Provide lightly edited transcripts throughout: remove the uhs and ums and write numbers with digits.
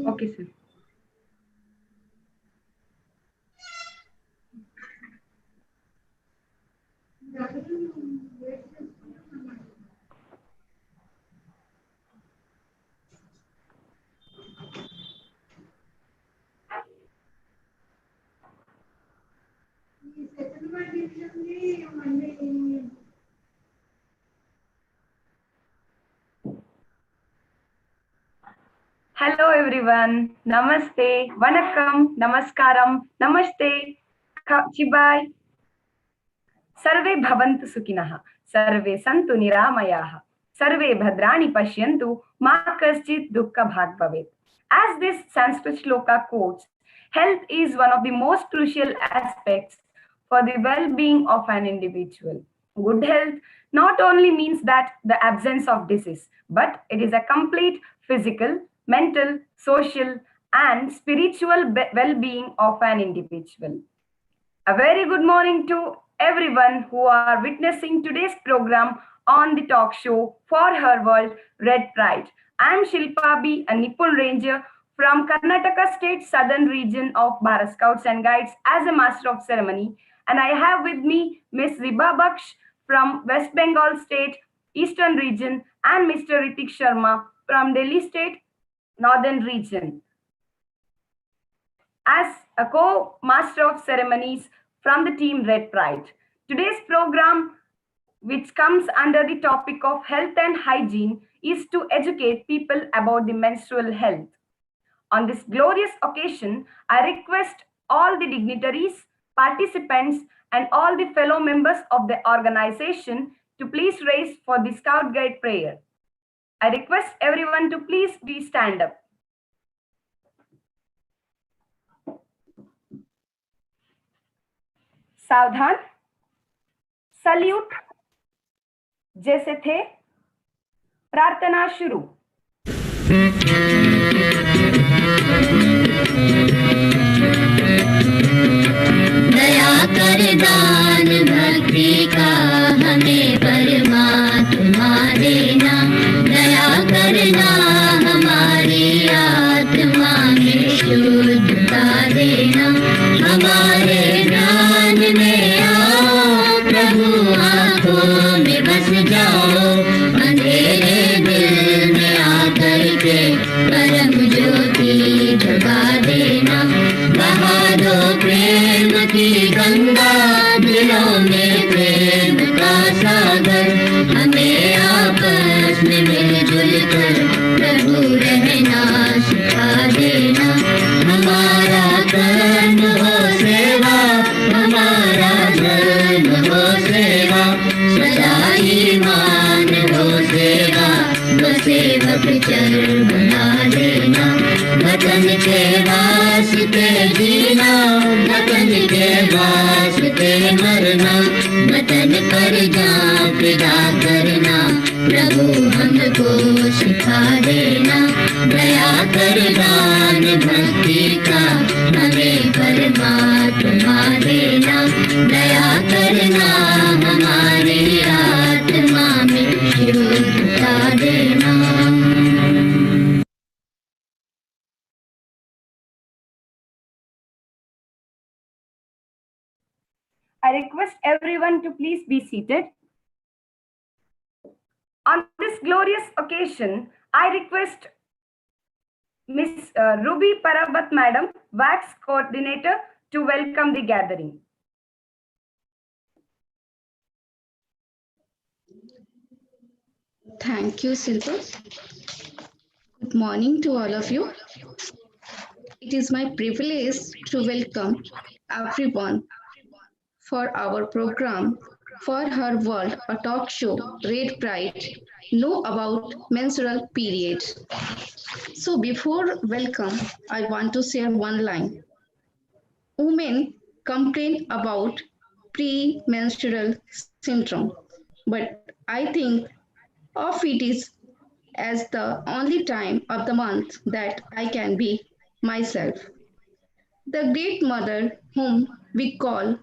Okay, sir. Hello everyone. Namaste. Vanakkam. Namaskaram. Namaste. Chibai. Sarve bhavantu sukhinah. Sarve santu niramayaha. Sarve bhadrani pashyantu. Ma kaschit dukkha bhag bhavet. As this Sanskrit shloka quotes, health is one of the most crucial aspects for the well-being of an individual. Good health not only means that the absence of disease, but it is a complete physical, mental, social, and spiritual well-being of an individual. A very good morning to everyone who are witnessing today's program on the talk show For Her World, Red Pride. I am Shilpa B, a Nipun Ranger from Karnataka State Southern region of Bharat Scouts and Guides as a Master of Ceremony. And I have with me Miss Riba Baksh from West Bengal State Eastern region and Mr. Ritik Sharma from Delhi State Northern region as a co-master of ceremonies from the team Red Pride. Today's program, which comes under the topic of health and hygiene, is to educate people about the menstrual health. On this glorious occasion, I request all the dignitaries, participants, and all the fellow members of the organization to please raise for the Scout Guide prayer. I request everyone to please be stand up. सावधान, salute, जैसे थे, प्रार्थना शुरू। दया कर दान भक्ति का हमें परमात्मा देना, दया करना हमारी आत्मा में शुद्धता देना, हमारे ज्ञान में आओ प्रभु, आँखों में बस जाओ, अंधेरे दिल में आकर के परम ज्योति जगा देना, बहा दो प्रेम की गंगा, दिलों में प्रेम का सागर, हमें आपस में मिलजुल कर प्रभु रहना सिखा देना, हमारा कर्म हो सेवा, हमारा धर्म हो सेवा, सदा ईमान हो सेवा, वो सेवक चर बना देना, वतन के वास्ते जीना, वतन के वास्ते मरना, वतन पर जान फिदा करना, प्रभु हमको सिखा देना, दया कर दान भक्ति का हमें परमात्मा देना, दया करना हमारी आत्मा में शुद्धता देना। I request everyone to please be seated. On this glorious occasion, I request Miss Ruby Parabat Madam, Wax Coordinator, to welcome the gathering. Thank you, Silva. Good morning to all of you. It is my privilege to welcome everyone for our program For Her World, a talk show, Red Pride, know about menstrual period. So before welcome, I want to share one line. Women complain about premenstrual syndrome, but I think of it is as the only time of the month that I can be myself. The great mother whom we call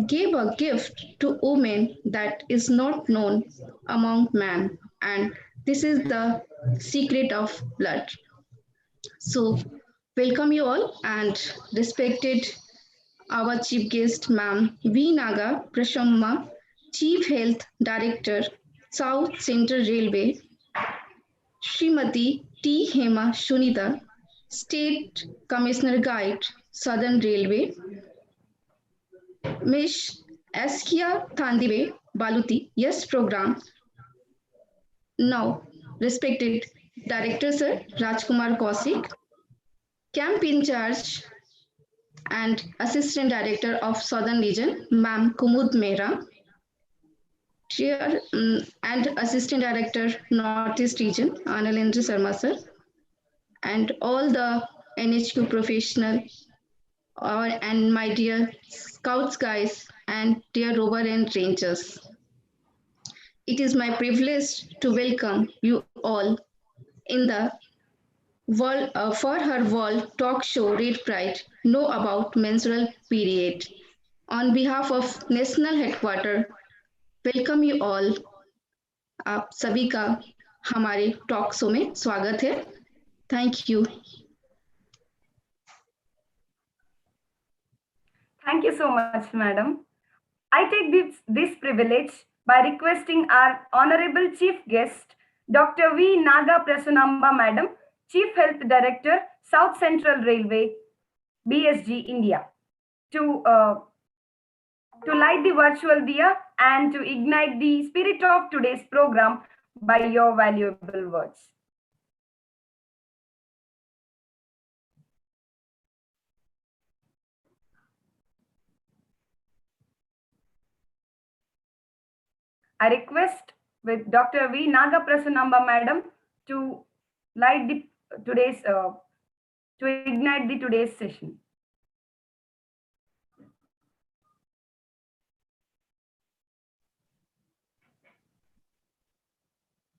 gave a gift to women that is not known among men, and this is the secret of blood. So, welcome you all and respected our chief guest, Ma'am V. Naga Prashamma, Chief Health Director, South Central Railway, Srimati T. Hema Shunita, State Commissioner Guide, Southern Railway, Ms. Askia Thandibe Baluti, yes program. Now, respected Director Sir Rajkumar Kaushik, Camp in Charge and Assistant Director of Southern Region, Ma'am Kumud Mehra, Chair and Assistant Director Northeast Region, Analendra Sharma Sir, and all the NHQ professional and my dear Scouts guys and dear Rover and Rangers. It is my privilege to welcome you all in the world for her world talk show Red Pride Know About Menstrual Period. On behalf of National Headquarter, welcome you all. आप सभी का हमारे talk show में स्वागत है. Thank you. Thank you so much, madam. I take this privilege by requesting our Honorable Chief Guest, Dr. V. Naga Prasunamba, Madam, Chief Health Director, South Central Railway, BSG, India, to light the virtual diya and to ignite the spirit of today's program by your valuable words. I request with Dr. V. Naga Prasunamba, Madam, to light the today's to ignite the today's session.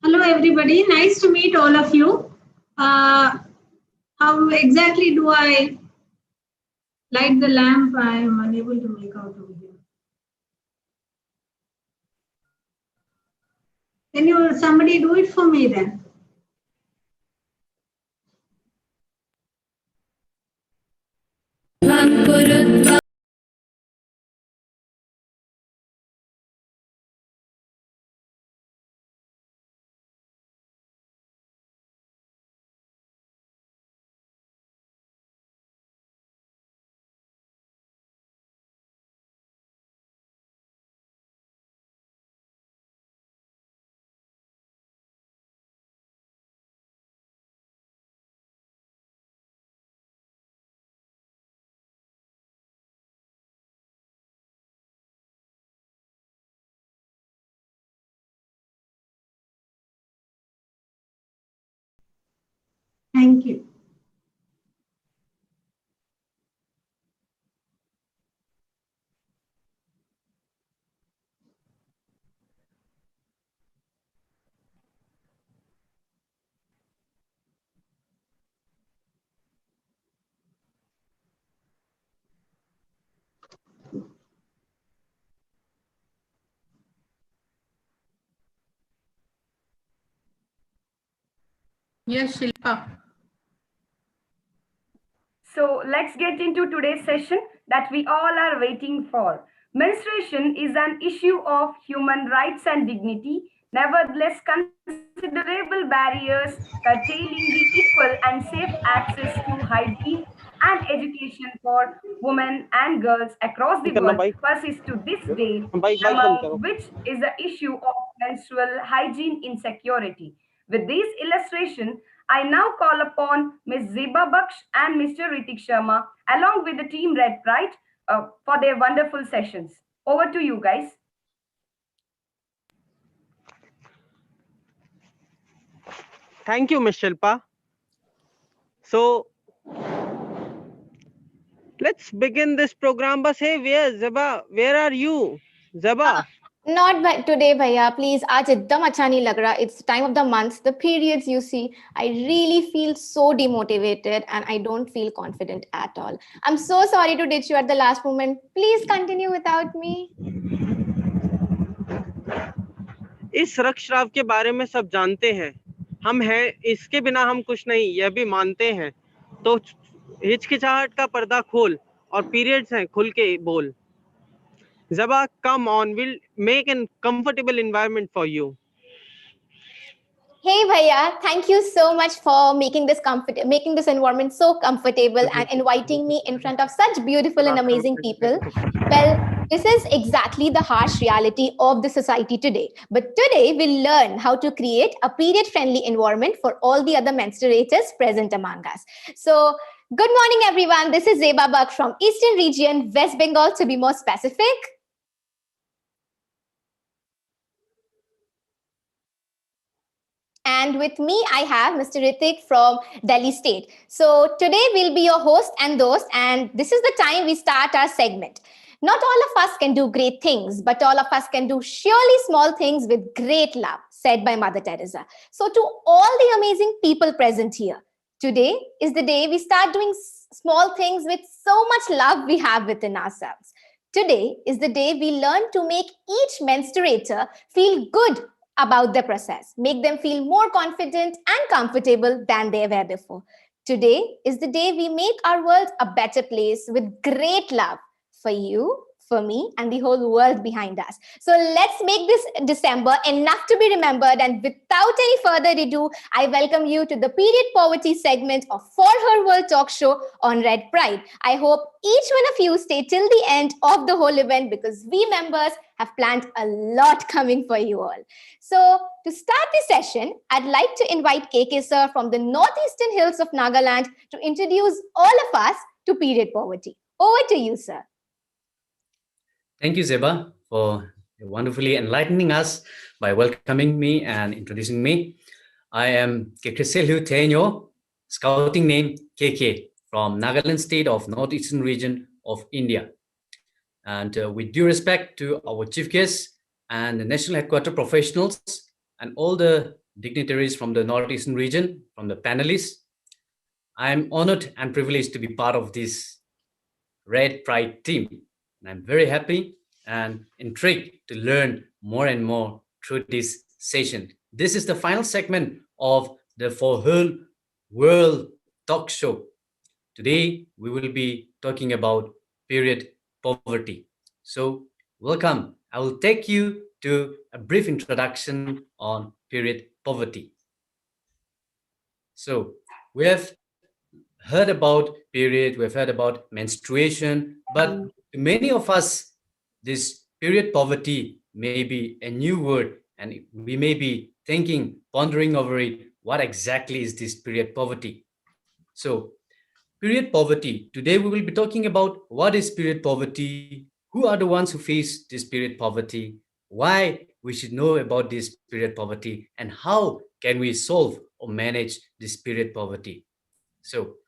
Hello everybody, nice to meet all of you. How exactly do I light the lamp? I am unable to make out over here. Can somebody do it for me then? Thank you. Yes, Shilpa. So let's get into today's session that we all are waiting for. Menstruation is an issue of human rights and dignity. Nevertheless, considerable barriers curtailing the equal and safe access to hygiene and education for women and girls across the world persist to this day, among which is the issue of menstrual hygiene insecurity. With this illustration, I now call upon Ms. Zeba Baksh and Mr. Ritik Sharma, along with the team Red Pride, for their wonderful sessions. Over to you guys. Thank you, Ms. Shilpa. So, let's begin this program. Bas, hey, Zeba? Where are you? Zeba? Not by today, भैया. Please, आज एकदम अच्छा नहीं लग रहा. It's time of the month, the periods you see. I really feel so demotivated and I don't feel confident at all. I'm so sorry to ditch you at the last moment. Please continue without me. इस रक्तस्राव के बारे में सब जानते हैं. हम हैं, इसके बिना हम कुछ नहीं, यह भी मानते हैं. तो हिचकिचाहट का पर्दा खोल और पीरियड्स हैं खुल के बोल. Zaba, come on, we'll make a comfortable environment for you. Hey Bhaiya, thank you so much for making this environment so comfortable and inviting me in front of such beautiful and amazing people. Well, this is exactly the harsh reality of the society today. But today we'll learn how to create a period-friendly environment for all the other menstruators present among us. So, good morning everyone. This is Zeba Bak from Eastern Region, West Bengal to be more specific. And with me, I have Mr. Ritik from Delhi State. So today we'll be your host and host, and this is the time we start our segment. Not all of us can do great things, but all of us can do surely small things with great love, said by Mother Teresa. So to all the amazing people present here, today is the day we start doing small things with so much love we have within ourselves. Today is the day we learn to make each menstruator feel good about the process, make them feel more confident and comfortable than they were before. Today is the day we make our world a better place with great love for you, for me, and the whole world behind us. So let's make this December enough to be remembered. And without any further ado, I welcome you to the Period Poverty segment of For Her World talk show on Red Pride. I hope each one of you stay till the end of the whole event because we members have planned a lot coming for you all. So to start the session, I'd like to invite KK sir from the northeastern hills of Nagaland to introduce all of us to period poverty. Over to you, sir. Thank you, Zeba, for wonderfully enlightening us by welcoming me and introducing me. I am Kekeselu Tenyo, scouting name KK, from Nagaland state of northeastern region of India. And with due respect to our chief guests and the national headquarter professionals and all the dignitaries from the northeastern region, from the panelists, I am honored and privileged to be part of this Red Pride team. And I'm very happy and intrigued to learn more and more through this session. This is the final segment of the For Her World talk show. Today, we will be talking about period poverty. So, welcome. I will take you to a brief introduction on period poverty. So, we have heard about period, we've heard about menstruation, but to many of us, this period poverty may be a new word, and we may be thinking, pondering over it, what exactly is this period poverty? So, period poverty. Today we will be talking about what is period poverty, who are the ones who face this period poverty, why we should know about this period poverty, and how can we solve or manage this period poverty. So,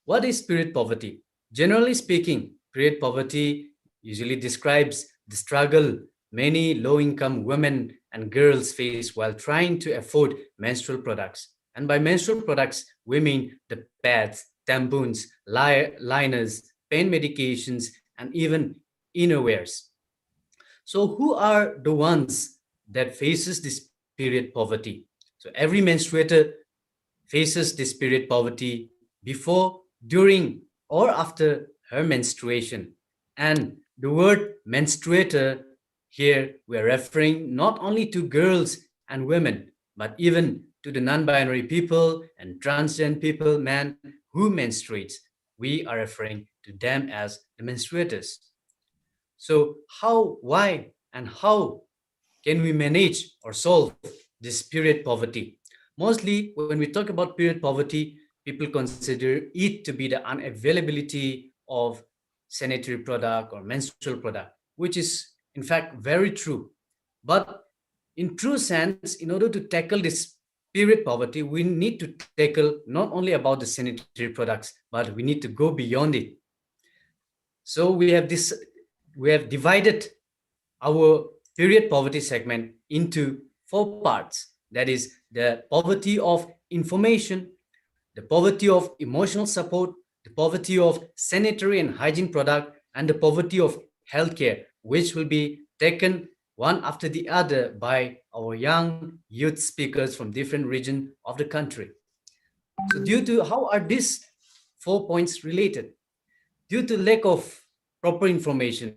what is period poverty? Generally speaking, period poverty usually describes the struggle many low-income women and girls face while trying to afford menstrual products. And by menstrual products, we mean the pads, tampons, liners, pain medications, and even innerwears. So who are the ones that faces this period poverty? So every menstruator faces this period poverty before, during, or after her menstruation. And the word menstruator here, we're referring not only to girls and women, but even to the non-binary people and transgender people, man, who menstruates. We are referring to them as the menstruators. So how, why, and how can we manage or solve this period poverty? Mostly, when we talk about period poverty, people consider it to be the unavailability of sanitary product or menstrual product, which is in fact very true. But in true sense, in order to tackle this period poverty, we need to tackle not only about the sanitary products, but we need to go beyond it. So we have divided our period poverty segment into four parts. That is the poverty of information, the poverty of emotional support, the poverty of sanitary and hygiene product, and the poverty of healthcare, which will be taken one after the other by our young youth speakers from different regions of the country. So due to how are these 4 points related. Due to lack of proper information,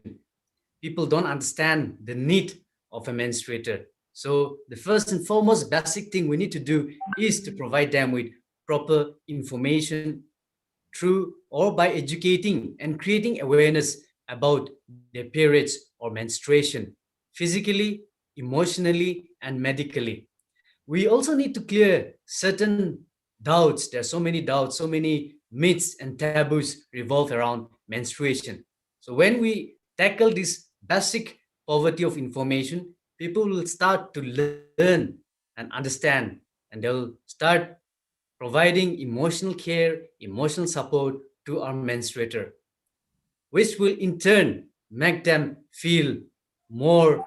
people don't understand the need of a menstruator. So the first and foremost basic thing we need to do is to provide them with proper information through or by educating and creating awareness about their periods or menstruation, physically, emotionally, and medically. We also need to clear certain doubts. There are so many doubts, so many myths and taboos revolve around menstruation. So when we tackle this basic poverty of information, people will start to learn and understand, and they'll start providing emotional care, emotional support to our menstruator, which will in turn make them feel more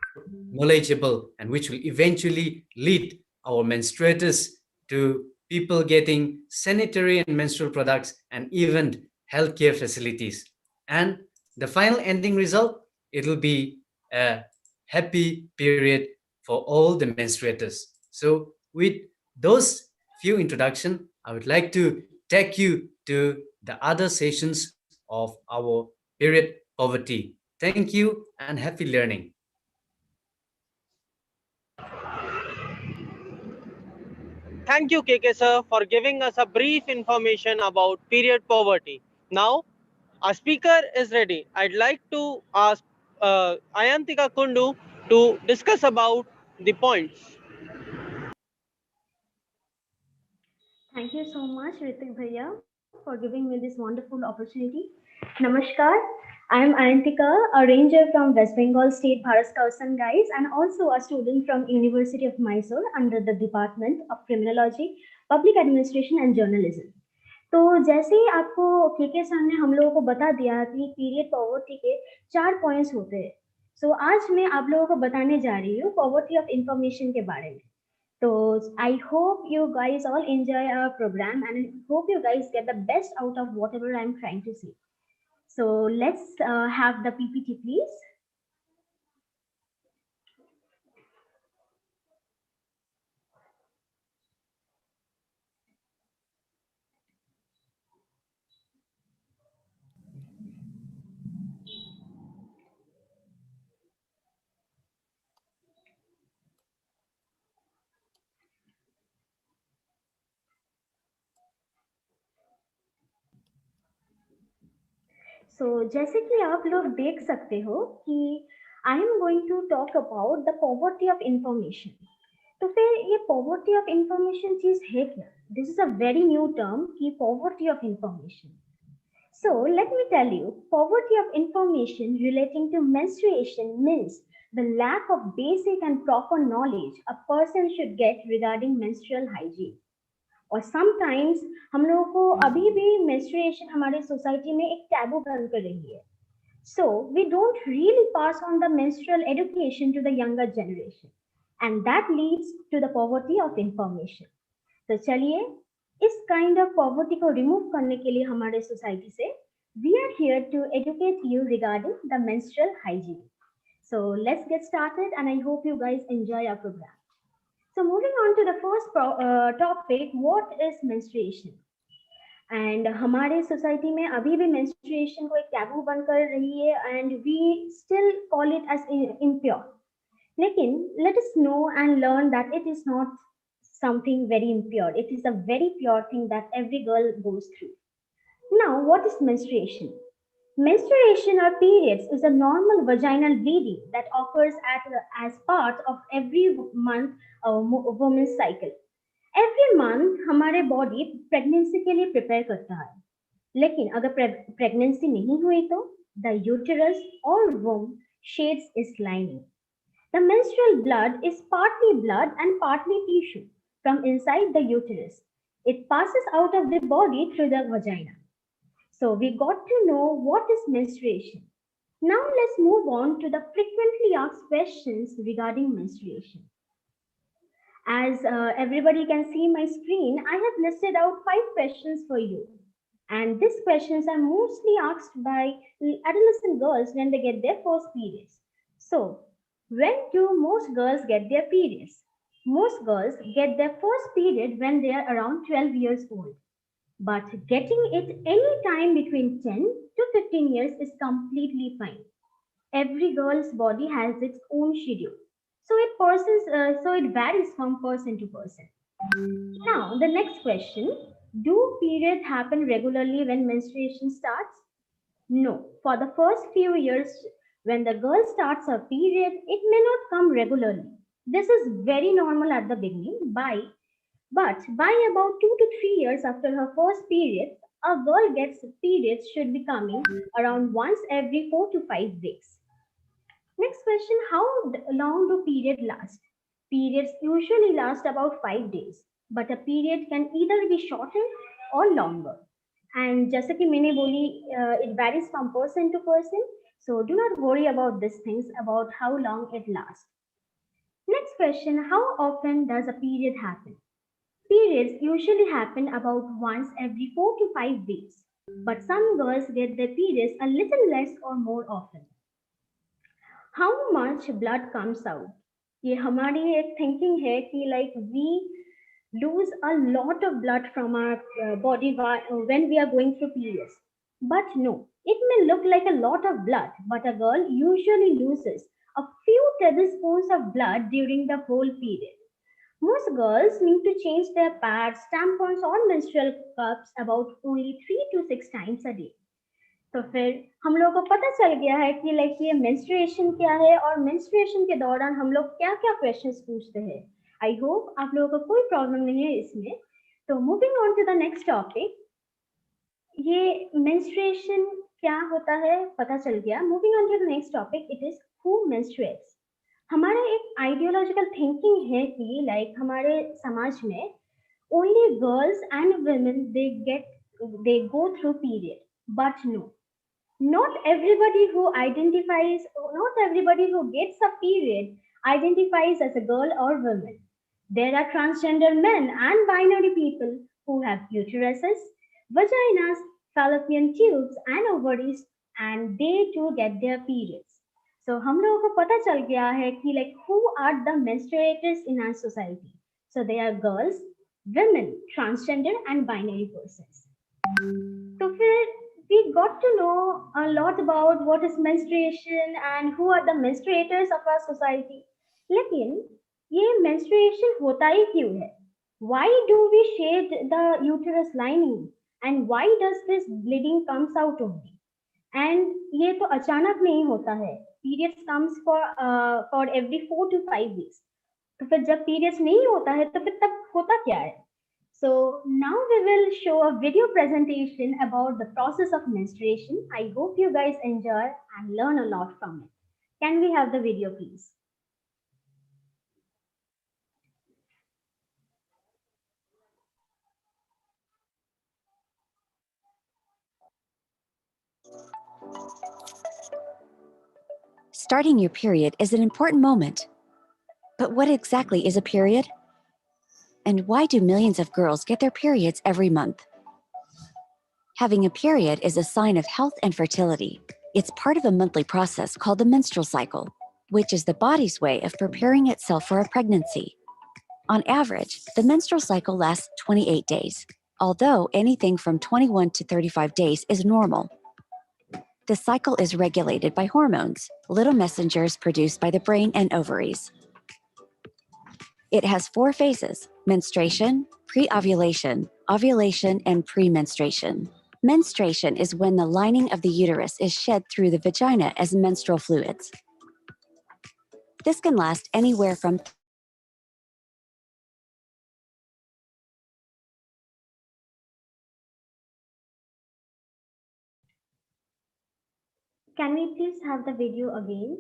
knowledgeable and which will eventually lead our menstruators to people getting sanitary and menstrual products and even healthcare facilities. And the final ending result, it will be a happy period for all the menstruators. So with those few introduction, I would like to take you to the other sessions of our period poverty. Thank you and happy learning. Thank you, KK sir, for giving us a brief information about period poverty. Now, our speaker is ready. I'd like to ask Ayantika Kundu to discuss about the points. Thank you so much, Ritik Bhaiya, for giving me this wonderful opportunity. Namaskar. I am Ayantika, a ranger from West Bengal State Bharat Scout and Guides, and also a student from University of Mysore under the Department of Criminology, Public Administration and Journalism. तो जैसे ही आपको KK sir ने हम लोगों को बता दिया कि पीरियड पॉवर्टी के 4 पॉइंट्स होते हैं, सो आज मैं आप लोगों को बताने जा रही हूँ पॉवर्टी ऑफ इंफॉर्मेशन के बारे में. So I hope you guys all enjoy our program and I hope you guys get the best out of whatever I'm trying to say. So let's have the PPT, please. So जैसे कि आप लोग देख सकते हो कि I am going to talk about the poverty of information. तो फिर ये poverty of information चीज है क्या? This is a very new term कि poverty of information. So let me tell you, poverty of information relating to menstruation means the lack of basic and proper knowledge a person should get regarding menstrual hygiene. और sometimes हम लोगों को अभी भी menstruation हमारे society में एक taboo बन कर रही है. So we don't really pass on the menstrual education to the younger generation, and that leads to the poverty of information. तो चलिए इस काइंड ऑफ पॉवर्टी को रिमूव करने के लिए हमारे सोसाइटी से we are here to educate you regarding the menstrual hygiene. So let's get started and I hope you guys enjoy our program. So moving on to the first topic, what is menstruation? And हमारे society में अभी भी menstruation को एक taboo बनकर रही है and we still call it as impure. लेकिन let us know and learn that it is not something very impure. It is a very pure thing that every girl goes through. Now, what is menstruation? Menstruation or periods is a normal vaginal bleeding that occurs as part of every month woman's cycle. Every month हमारे body pregnancy के लिए prepare करता है. लेकिन अगर pregnancy नहीं हुई तो the uterus or womb shades its lining. The menstrual blood is partly blood and partly tissue from inside the uterus. It passes out of the body through the vagina. So we got to know what is menstruation. Now let's move on to the frequently asked questions regarding menstruation. As everybody can see my screen, I have listed out 5 questions for you. And these questions are mostly asked by adolescent girls when they get their first periods. So, when do most girls get their periods? Most girls get their first period when they are around 12 years old. But getting it any time between 10 to 15 years is completely fine. Every girl's body has its own schedule. So it varies from person to person. Now, the next question, do periods happen regularly when menstruation starts? No. For the first few years, when the girl starts her period, it may not come regularly. This is very normal at the beginning. But by about 2 to 3 years after her first period, a girl gets periods should be coming around once every 4 to 5 weeks. Next question, how long do periods last? Periods usually last about 5 days, but a period can either be shorter or longer. And जैसे कि मैंने बोली, it varies from person to person. So do not worry about these things about how long it lasts. Next question, how often does a period happen? Periods usually happen about once every 4 to 5 weeks, but some girls get their periods a little less or more often. How much blood comes out? ये हमारी एक thinking है कि like we lose a lot of blood from our body when we are going through periods. But no, it may look like a lot of blood, but a girl usually loses a few tablespoons of blood during the whole period. Most girls need to change their pads, tampons, or menstrual cups about only 3 to 6 times a day. तो फिर हम लोगों को पता चल गया है कि लाइक ये मेंस्ट्रुएशन क्या है और मेंस्ट्रुएशन के दौरान हम लोग क्या क्या क्वेश्चंस पूछते हैं. आई होप आप लोगों को कोई प्रॉब्लम नहीं है इसमें. तो moving on to the next topic, ये मेंस्ट्रुएशन क्या होता है पता चल गया. Moving on to the next topic, it is who menstruates. हमारा एक आइडियोलॉजिकल थिंकिंग है कि लाइक हमारे समाज में only girls and women they go through period, but no, not everybody who gets a period identifies as a girl or woman. There are transgender men and binary people who have uteruses, vaginas, fallopian tubes and ovaries, and they too get their periods. So हम लोगों को पता चल गया है कि like who are the menstruators in our society. So they are girls, women, transgender and binary persons. So we got to know a lot about what is menstruation and who are the menstruators of our society. लेकिन ये menstruation होता ही क्यों है? Why do we shed the uterus lining and why does this bleeding comes out only? And ये तो अचानक नहीं होता है. Periods comes for every 4 to 5 weeks. तो फिर जब periods नहीं होता है तो फिर तब होता क्या है? So now we will show a video presentation about the process of menstruation. I hope you guys enjoy and learn a lot from it. Can we have the video, please? Starting your period is an important moment. But what exactly is a period? And why do millions of girls get their periods every month? Having a period is a sign of health and fertility. It's part of a monthly process called the menstrual cycle, which is the body's way of preparing itself for a pregnancy. On average, the menstrual cycle lasts 28 days, although anything from 21 to 35 days is normal. The cycle is regulated by hormones, little messengers produced by the brain and ovaries. It has 4 phases: menstruation, pre-ovulation, ovulation, and premenstruation. Menstruation is when the lining of the uterus is shed through the vagina as menstrual fluids. This can last anywhere from Can we please have the video again?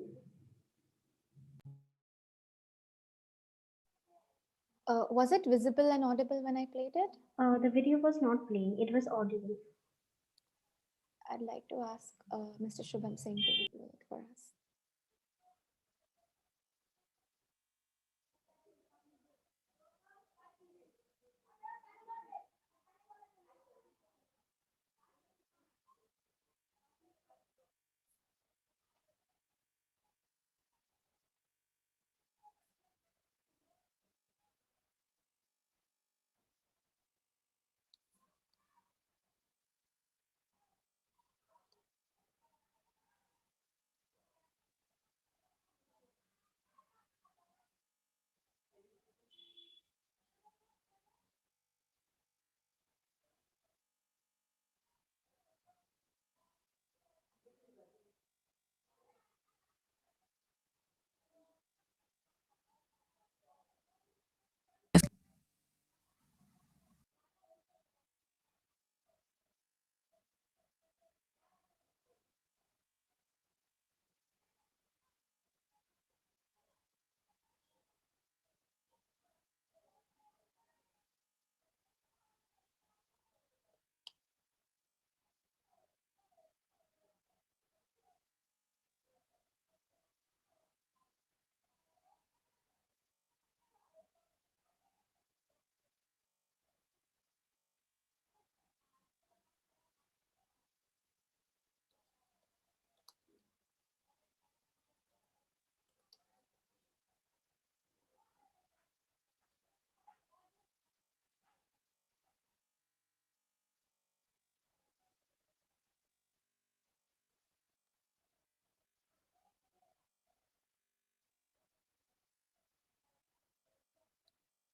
Was it visible and audible when I played it? The video was not playing, it was audible. I'd like to ask Mr. Shubham Singh to play it for us.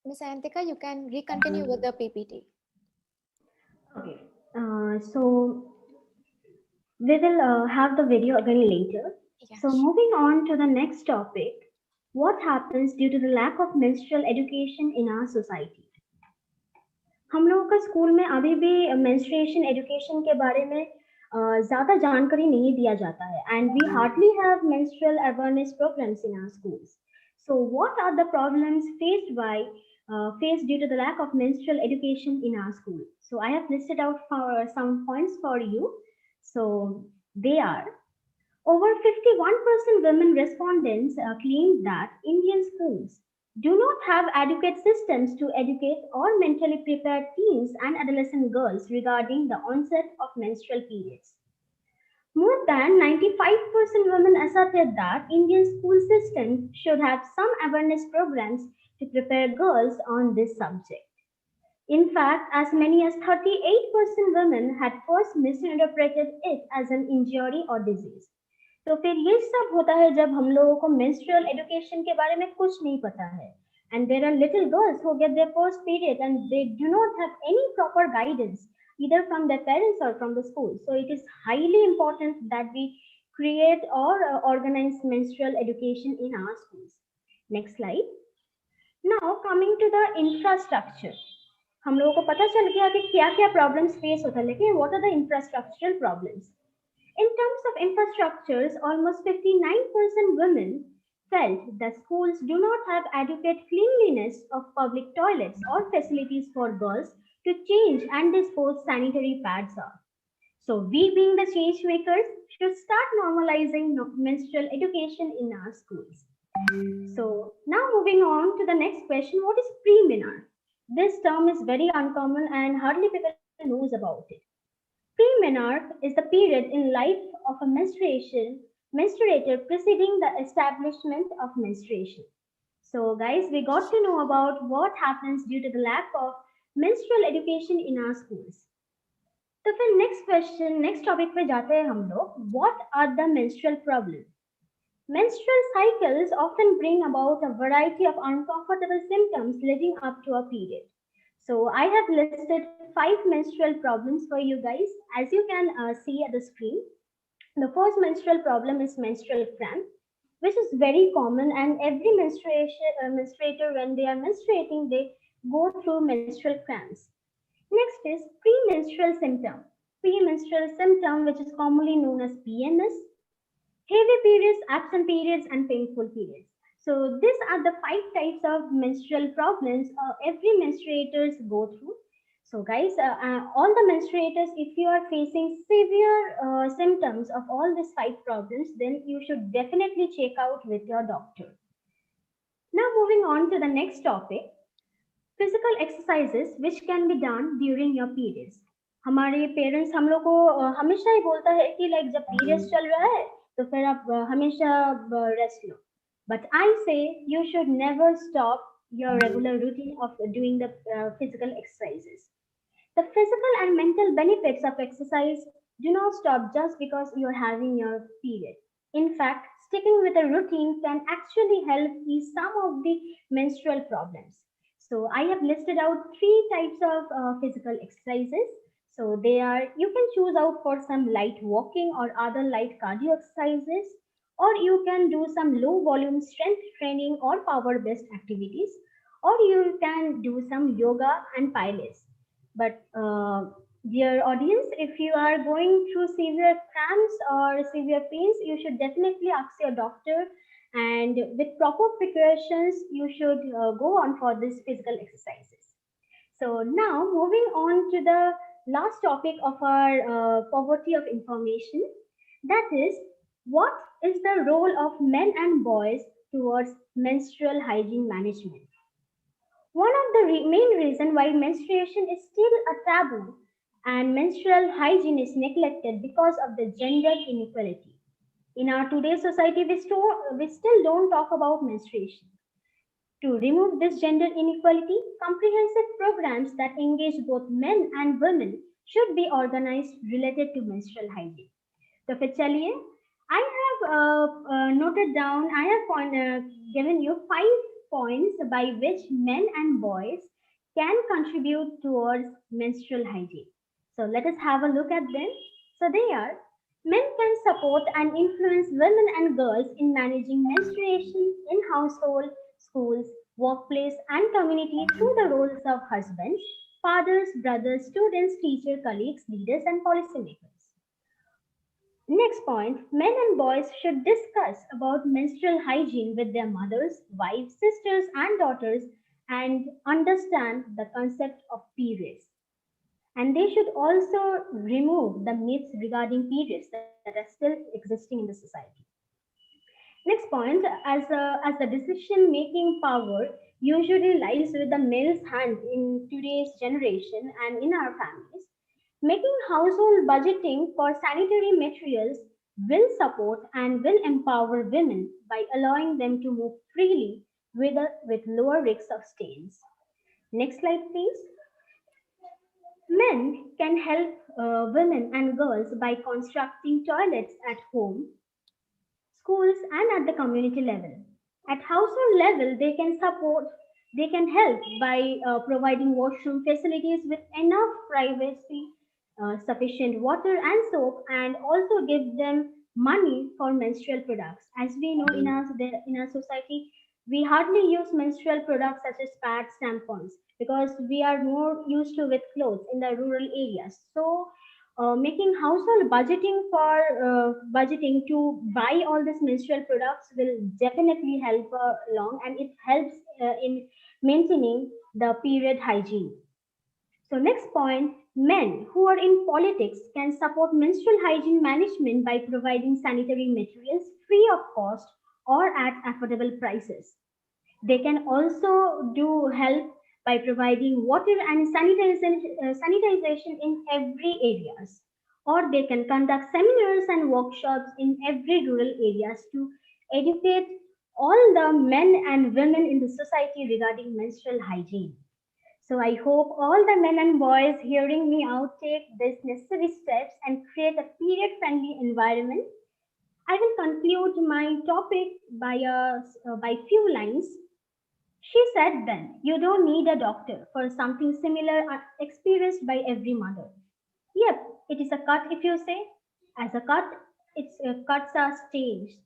Miss Ayantika, you can recontinue with the PPT. Okay. So we will have the video again later. Yeah. So moving on to the next topic, what happens due to the lack of menstrual education in our society? हम लोगों का school में अभी भी menstruation education के बारे में ज़्यादा जानकारी नहीं दिया जाता है and we hardly have menstrual awareness programs in our schools. So what are the problems faced due to the lack of menstrual education in our school? So I have listed out some points for you. So they are: over 51% women respondents claim that Indian schools do not have adequate systems to educate or mentally prepare teens and adolescent girls regarding the onset of menstrual periods. More than 95% women asserted that Indian school system should have some awareness programs to prepare girls on this subject. In fact, as many as 38% women had first misinterpreted it as an injury or disease. तो फिर ये सब होता है जब हम लोगों को मेंस्ट्रुअल एजुकेशन के बारे में कुछ नहीं पता है and there are little girls who get their first period and they do not have any proper guidance either from their parents or from the school. So it is highly important that we create or organize menstrual education in our schools. Next slide. Now coming to the infrastructure, हम लोगों को पता चल गया कि क्या क्या problems face होता है, लेकिन what are the infrastructural problems? In terms of infrastructures, almost 59% women felt that schools do not have adequate cleanliness of public toilets or facilities for girls to change and dispose sanitary pads of. So we being the change makers should start normalizing menstrual education in our schools. So now moving on to the next question, what is pre-menarche? This term is very uncommon and hardly people knows about it. Pre-menarche is the period in life of a menstruator preceding the establishment of menstruation. So guys, we got to know about what happens due to the lack of menstrual education in our schools. तो फिर next topic पे जाते हैं हम लोग. What are the menstrual problems? Menstrual cycles often bring about a variety of uncomfortable symptoms leading up to a period. So I have listed 5 menstrual problems for you guys. As you can see at the screen, the first menstrual problem is menstrual cramp, which is very common, and every menstruator, when they are menstruating, they go through menstrual cramps. Next is premenstrual symptom. Premenstrual symptom, which is commonly known as PMS, heavy periods, absent periods, and painful periods. So these are the 5 types of menstrual problems every menstruators go through. So guys, all the menstruators, if you are facing severe symptoms of all these 5 problems, then you should definitely check out with your doctor. Now moving on to the next topic, physical exercises which can be done during your periods. हमारे parents हम लोग को हमेशा ही बोलता है कि like जब periods चल रहा है तो फिर आप हमेशा rest low. But I say you should never stop your regular routine of doing the physical exercises. The physical and mental benefits of exercise do not stop just because you're having your period. In fact, sticking with a routine can actually help ease some of the menstrual problems. So I have listed out 3 types of physical exercises. So they are, you can choose out for some light walking or other light cardio exercises, or you can do some low volume strength training or power based activities, or you can do some yoga and pilates. But dear audience, if you are going through severe cramps or severe pains, you should definitely ask your doctor, and with proper precautions you should go on for these physical exercises. So now moving on to the last topic of our poverty of information, that is, what is the role of men and boys towards menstrual hygiene management? One of the main reasons why menstruation is still a taboo and menstrual hygiene is neglected because of the gender inequality. In our today's society, we still don't talk about menstruation. To remove this gender inequality, comprehensive programs that engage both men and women should be organized related to menstrual hygiene. So, फिर चलिए, I have noted down, I have given you 5 points by which men and boys can contribute towards menstrual hygiene. So let us have a look at them. So they are: men can support and influence women and girls in managing menstruation in household, schools, workplace, and community through the roles of husbands, fathers, brothers, students, teachers, colleagues, leaders, and policymakers. Next point, men and boys should discuss about menstrual hygiene with their mothers, wives, sisters, and daughters and understand the concept of periods. And they should also remove the myths regarding periods that are still existing in the society. Next point, as the decision making power usually lies with the male's hand in today's generation and in our families, making household budgeting for sanitary materials will support and will empower women by allowing them to move freely with lower risks of stains. Next slide, please. Men can help women and girls by constructing toilets at home, schools, and at the community level. At household level, they can help by providing washroom facilities with enough privacy, sufficient water and soap, and also give them money for menstrual products. As we know, in our society, we hardly use menstrual products such as pads, tampons, because we are more used to with clothes in the rural areas. So making household budgeting to buy all these menstrual products will definitely help along, and it helps in maintaining the period hygiene. So next point, men who are in politics can support menstrual hygiene management by providing sanitary materials free of cost or at affordable prices. They can also do help by providing water and sanitization in every areas. Or they can conduct seminars and workshops in every rural areas to educate all the men and women in the society regarding menstrual hygiene. So I hope all the men and boys hearing me out take these necessary steps and create a period-friendly environment. I will conclude my topic by few lines. She said then, you don't need a doctor for something similar experienced by every mother. Yep, it is a cut if you say. As a cut, its cuts are staged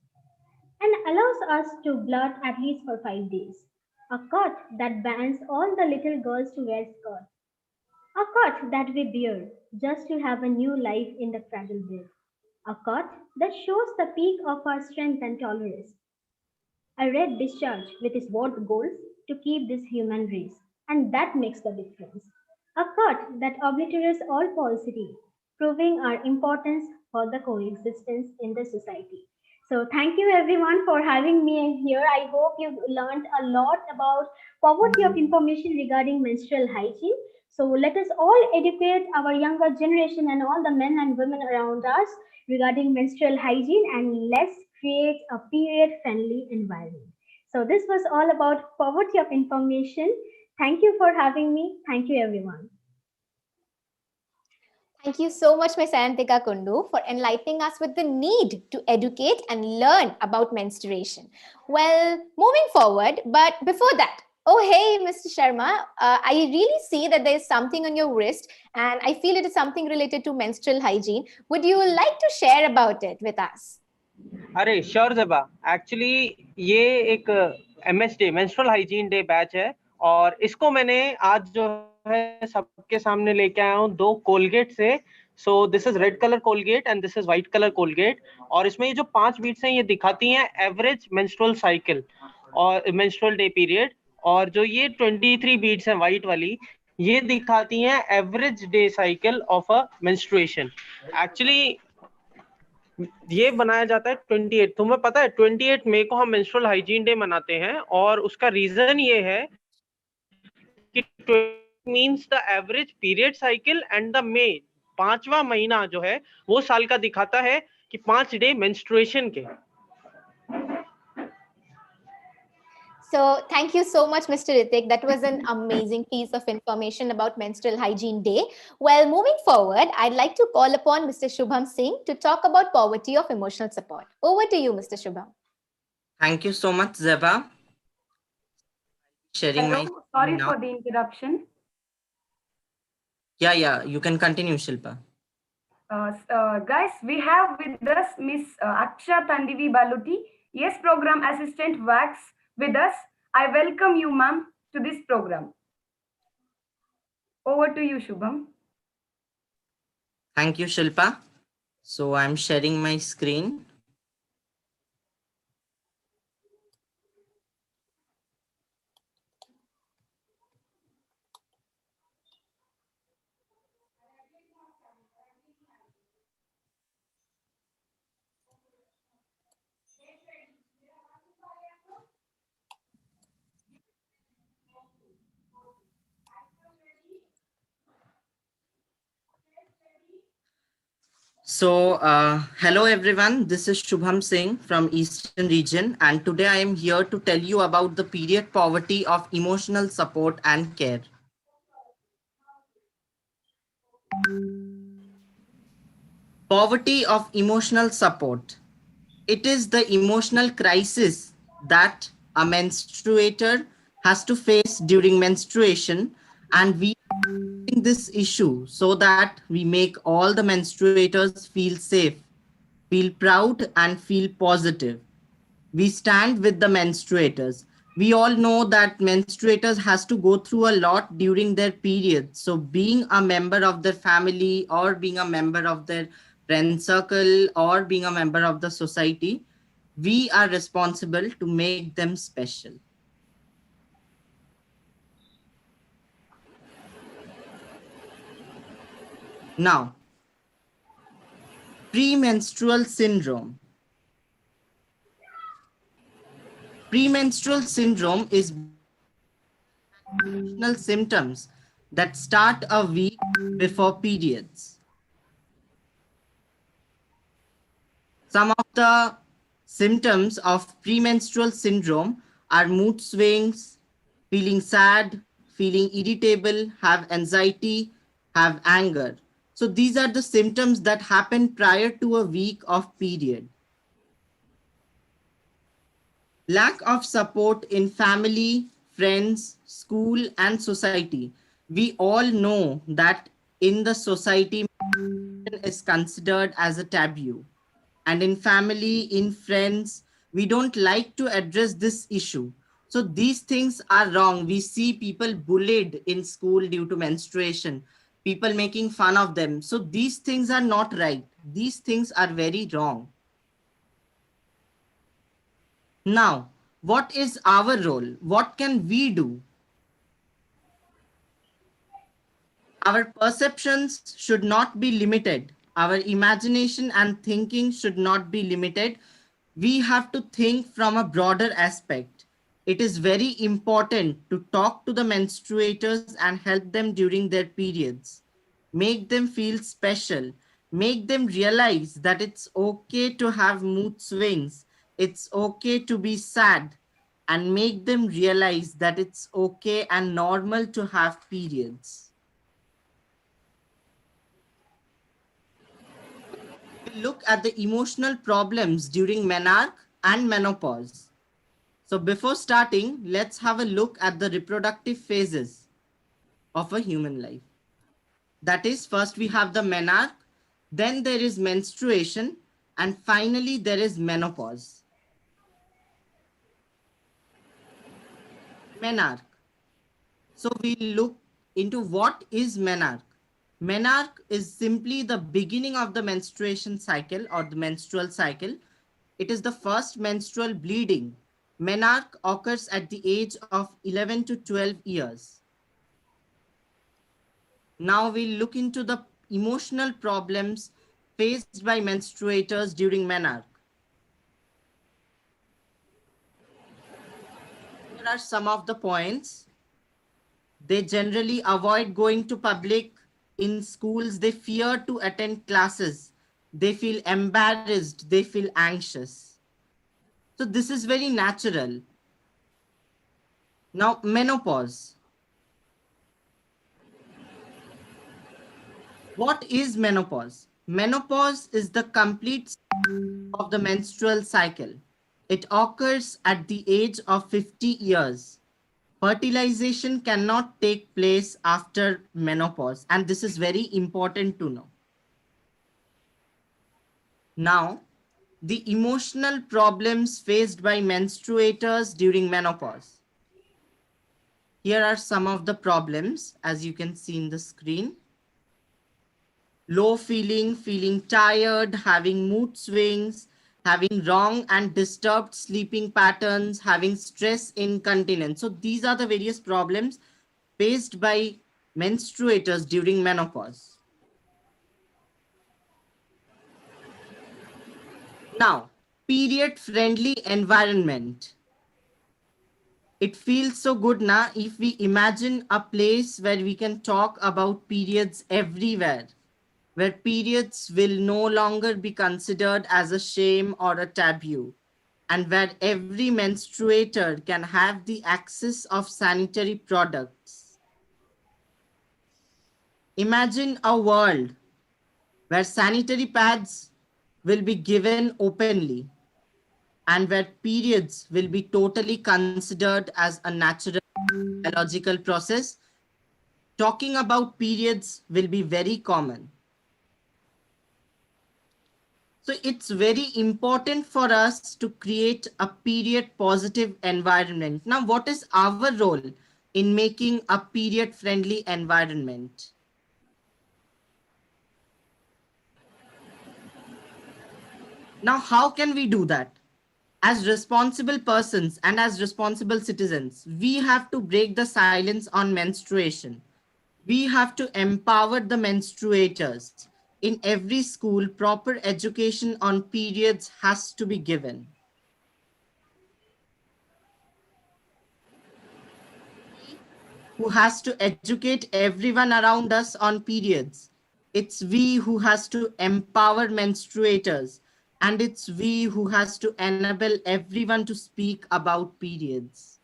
and allows us to blood at least for 5 days. A cut that bans all the little girls to wear skirts. A cut that we bear just to have a new life in the cradle bed. A cut that shows the peak of our strength and tolerance. A red discharge with its worth goals to keep this human race, and that makes the difference. A cut that obliterates all falsity, proving our importance for the coexistence in the society. So thank you everyone for having me here. I hope you learned a lot about poverty of information regarding menstrual hygiene. So let us all educate our younger generation and all the men and women around us regarding menstrual hygiene, and let's create a period friendly environment. So this was all about poverty of information. Thank you for having me. Thank you everyone. Thank you so much, Ms. Ayantika Kundu, for enlightening us with the need to educate and learn about menstruation. Well, moving forward, but before that, oh, hey, Mr. Sharma, I really see that there is something on your wrist, and I feel it is something related to menstrual hygiene. Would you like to share about it with us? अरे sure जबा, actually ये एक MS day menstrual hygiene day batch है, और इसको मैंने आज जो है सबके सामने लेके आया हूँ 2 कोलगेट से. So this is red colour Colgate and this is white colour Colgate, और इसमें ये जो 5 बीट्स हैं ये दिखाती हैं एवरेज मेंस्ट्रुअल साइकिल और मेंस्ट्रुअल डे पीरियड, और जो ये 23 बीट्स हैं व्हाइट वाली, ये दिखाती हैं average day cycle of a menstruation. Actually ये बनाया जाता है 28, तुम्हें पता है 28 मई को हम मेंस्ट्रुअल हाइजीन डे मनाते हैं, और उसका रीजन ये है कि means the average period cycle and the May, 5वां महीना जो है वो साल का दिखाता है कि 5 डे मेंस्ट्रुएशन के. So thank you so much, Mr. Ritik. That was an amazing piece of information about Menstrual Hygiene Day. Well, moving forward, I'd like to call upon Mr. Shubham Singh to talk about poverty of emotional support. Over to you, Mr. Shubham. Thank you so much, Zeba. sharing my Hello, sorry screen now. for the interruption. Yeah, you can continue, Shilpa. Guys, we have with us Miss Aksha Tandivi Baluti, yes, program assistant Wax with us. I welcome you, ma'am, to this program. Over to you, Shubham. Thank you, Shilpa. So I'm sharing my screen. So, hello everyone. This is Shubham Singh from Eastern Region, and today I am here to tell you about the period poverty of emotional support and care. Poverty of emotional support. It is the emotional crisis that a menstruator has to face during menstruation, and we this issue so that we make all the menstruators feel safe, feel proud, and feel positive. We stand with the menstruators. We all know that menstruators has to go through a lot during their period. So being a member of their family or being a member of their friend circle or being a member of the society, we are responsible to make them special. Now, premenstrual syndrome. Premenstrual syndrome is additional symptoms that start a week before periods. Some of the symptoms of premenstrual syndrome are mood swings, feeling sad, feeling irritable, have anxiety, have anger. So these are the symptoms that happen prior to a week of period. Lack of support in family, friends, school, and society. We all know that in the society, is considered as a taboo. And in family, in friends, we don't like to address this issue. So these things are wrong. We see people bullied in school due to menstruation, people making fun of them. So these things are not right. These things are very wrong. Now, what is our role? What can we do? Our perceptions should not be limited. Our imagination and thinking should not be limited. We have to think from a broader aspect. It is very important to talk to the menstruators and help them during their periods. Make them feel special. Make them realize that it's okay to have mood swings. It's okay to be sad. And make them realize that it's okay and normal to have periods. We look at the emotional problems during menarche and menopause. So before starting, let's have a look at the reproductive phases of a human life. That is, first we have the menarche, then there is menstruation, and finally there is menopause. Menarche. So we look into what is menarche. Menarche is simply the beginning of the menstruation cycle or the menstrual cycle. It is the first menstrual bleeding. Menarche occurs at the age of 11 to 12 years. Now we'll look into the emotional problems faced by menstruators during menarche. Here are some of the points. They generally avoid going to public. In schools, they fear to attend classes. They feel embarrassed. They feel anxious. So this is very natural. Now, menopause. What is menopause? Menopause is the complete of the menstrual cycle. It occurs at the age of 50 years. Fertilization cannot take place after menopause, and this is very important to know. Now, the emotional problems faced by menstruators during menopause. Here are some of the problems, as you can see in the screen. Low feeling, feeling tired, having mood swings, having wrong and disturbed sleeping patterns, having stress incontinence. So these are the various problems faced by menstruators during menopause. Now, period-friendly environment. It feels so good now if we imagine a place where we can talk about periods everywhere, where periods will no longer be considered as a shame or a taboo, and where every menstruator can have the access of sanitary products. Imagine a world where sanitary pads will be given openly and where periods will be totally considered as a natural biological process. Talking about periods will be very common. So it's very important for us to create a period positive environment. Now, what is our role in making a period friendly environment? Now, how can we do that? As responsible persons and as responsible citizens, we have to break the silence on menstruation. We have to empower the menstruators. In every school, proper education on periods has to be given. Who has to educate everyone around us on periods. It's we who has to empower menstruators, and it's we who has to enable everyone to speak about periods.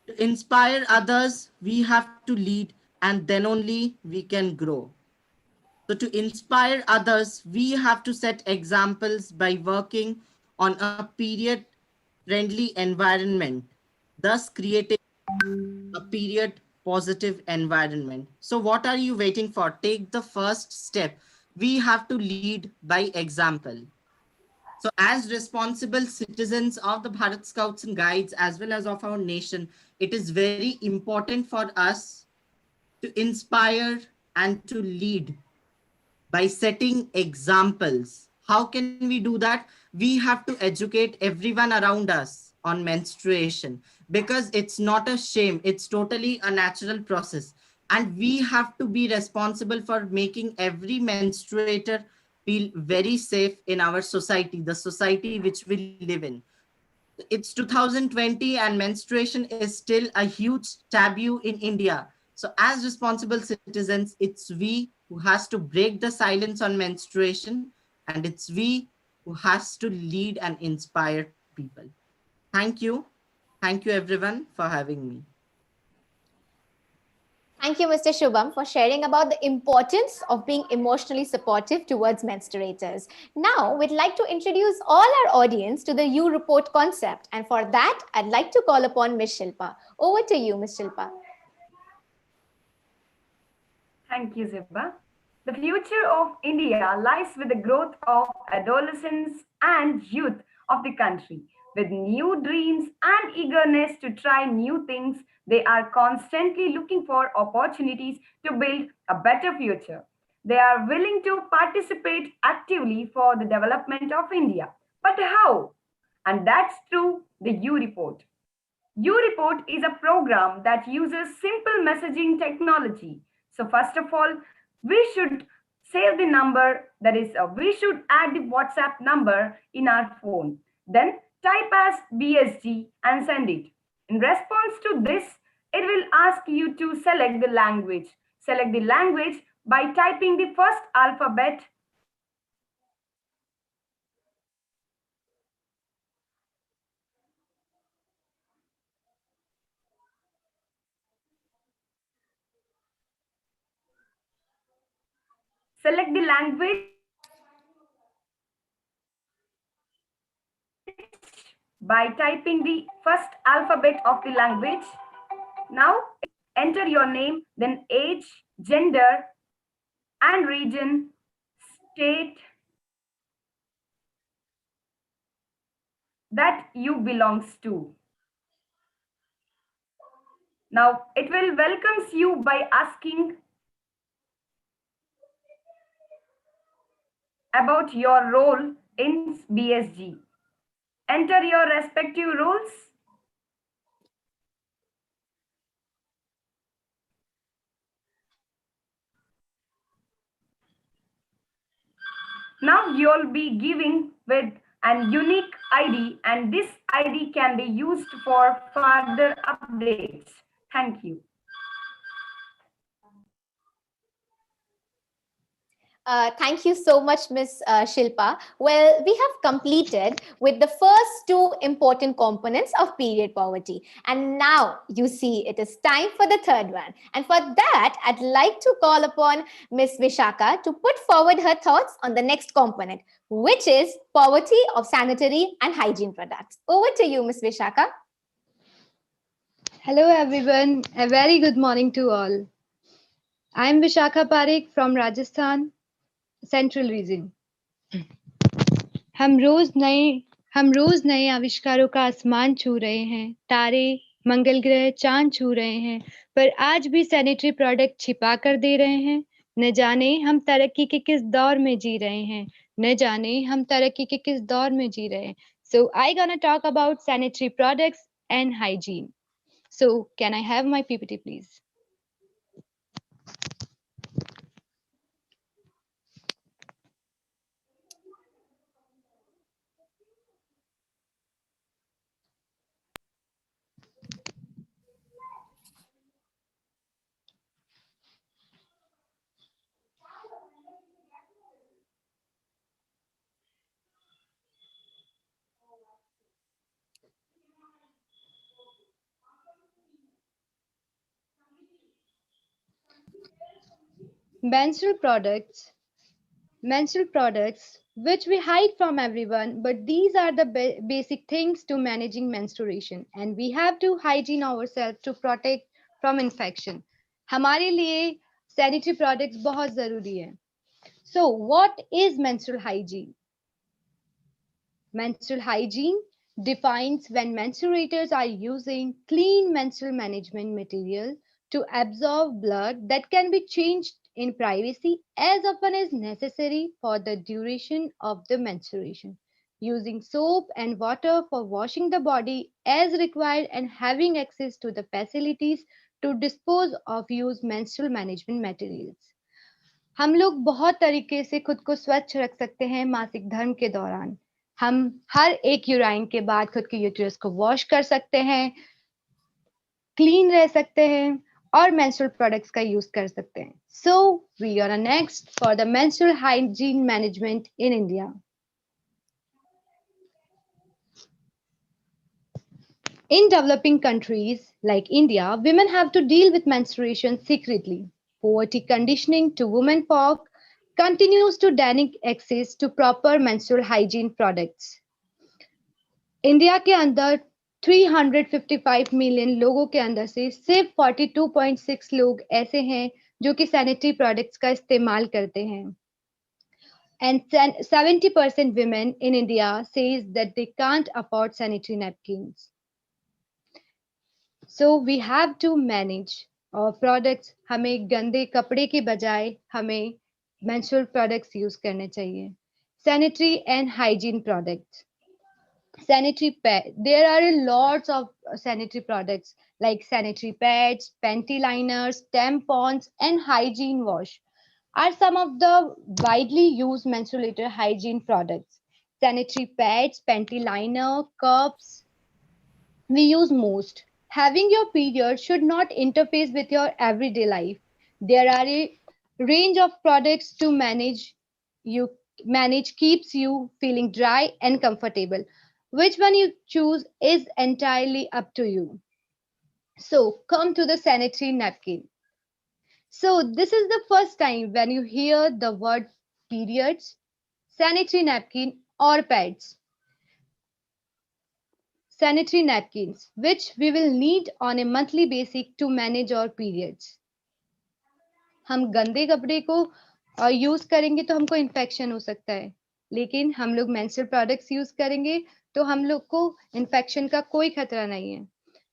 To inspire others, we have to lead, and then only we can grow. So to inspire others, we have to set examples by working on a period friendly environment, thus creating a period positive environment. So what are you waiting for? Take the first step. We have to lead by example. So as responsible citizens of the Bharat Scouts and Guides as well as of our nation, it is very important for us to inspire and to lead by setting examples. How can we do that? We have to educate everyone around us on menstruation because it's not a shame. It's totally a natural process. And we have to be responsible for making every menstruator feel very safe in our society, the society which we live in. It's 2020 and menstruation is still a huge taboo in India. So as responsible citizens, it's we who has to break the silence on menstruation, and it's we who has to lead and inspire people. Thank you. Thank you everyone for having me. Thank you, Mr. Shubham, for sharing about the importance of being emotionally supportive towards menstruators. Now, we'd like to introduce all our audience to the Ureport concept. And for that, I'd like to call upon Ms. Shilpa. Over to you, Ms. Shilpa. Thank you, Zibba. The future of India lies with the growth of adolescents and youth of the country. With new dreams and eagerness to try new things, they are constantly looking for opportunities to build a better future. They are willing to participate actively for the development of India. But how? And that's through the U Report. UReport is a program that uses simple messaging technology. So, first of all, we should save the number, that is, we should add the WhatsApp number in our phone. Then type as BSG and send it. In response to this, it will ask you to select the language. Select the language by typing the first alphabet. Select the language by typing the first alphabet by typing the first alphabet of the language. Now enter your name, then age, gender, and region, state that you belongs to. Now it will welcomes you by asking about your role in BSG. Enter your respective roles. Now you'll be giving with an unique ID, and this ID can be used for further updates. Thank you. Thank you so much, Miss Shilpa. Well, we have completed with the first two important components of period poverty. And now you see it is time for the third one. And for that, I'd like to call upon Miss Vishaka to put forward her thoughts on the next component, which is poverty of sanitary and hygiene products. Over to you, Miss Vishaka. Hello everyone, a very good morning to all. I am Vishakha Parekh from Rajasthan, Central region. हम रोज नए आविष्कारों का आसमान छू रहे हैं, तारे, मंगल ग्रह, चांद छू रहे हैं, पर आज भी सैनिटरी प्रोडक्ट छिपा कर दे रहे हैं। न जाने हम तरक्की के किस दौर में जी रहे हैं, न जाने हम तरक्की के किस दौर में जी रहे हैं. So I gonna talk about sanitary products and hygiene. So can I have my PPT please? Menstrual products which we hide from everyone, but these are the basic things to managing menstruation, and we have to hygiene ourselves to protect from infection. हमारे लिए sanitary products बहुत जरूरी है. So what is menstrual hygiene? Menstrual hygiene defines when menstruators are using clean menstrual management material to absorb blood that can be changed in privacy as often as necessary for the duration of the menstruation, using soap and water for washing the body as required, and having access to the facilities to dispose of used menstrual management materials. हम लोग बहुत तरीके से खुद को स्वच्छ रख सकते हैं मासिक धर्म के दौरान. हम हर एक यूराइन के बाद खुद के यूट्रस को वॉश कर सकते हैं, क्लीन रह सकते हैं और मेंस्ट्रुअल प्रोडक्ट्स का यूज कर सकते हैं. So we are next for the menstrual hygiene management in India. In developing countries like India, women have to deal with menstruation secretly. Poverty conditioning to women folk continues to deny access to proper menstrual hygiene products. India के अंदर 355 million लोगों के अंदर से सिर्फ 42.6 लोग ऐसे हैं जो कि सैनिटरी प्रोडक्ट्स का इस्तेमाल करते हैं. And 70% women in India says that they can't afford sanitary napkins. So we have to manage our products. हमें गंदे कपड़े के बजाय हमें menstrual products यूज करने चाहिए. Sanitary and hygiene products. Sanitary pad. There are lots of sanitary products like sanitary pads, panty liners, tampons, and hygiene wash are some of the widely used menstruator hygiene products. Sanitary pads, panty liner, cups, we use most. Having your period should not interface with your everyday life. There are a range of products to manage keeps you feeling dry and comfortable. Which one you choose is entirely up to you. So come to the sanitary napkin. So this is the first time when you hear the word periods, sanitary napkin or pads. Sanitary napkins, which we will need on a monthly basis to manage our periods. हम गंदे कपड़े को use करेंगे तो हमको infection हो सकता है, लेकिन हम लोग मेंस्ट्रुअल प्रोडक्ट्स यूज करेंगे तो हम लोग को इन्फेक्शन का कोई खतरा नहीं है.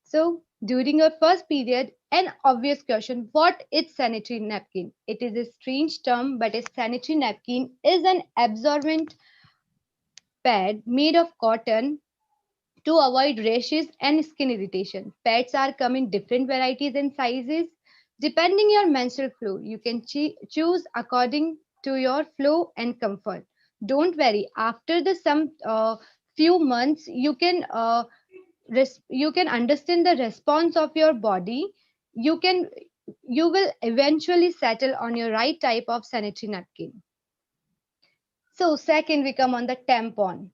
So during your first period, an obvious question: what is sanitary napkin? It is a strange term, but a sanitary napkin is an absorbent pad made of cotton to avoid rashes and skin irritation. Pads are come in different varieties and sizes. Depending your menstrual flow, you can choose according to your flow and comfort. Don't worry. After the some few months, you can understand the response of your body. You can you will eventually settle on your right type of sanitary napkin. So second, we come on the tampon.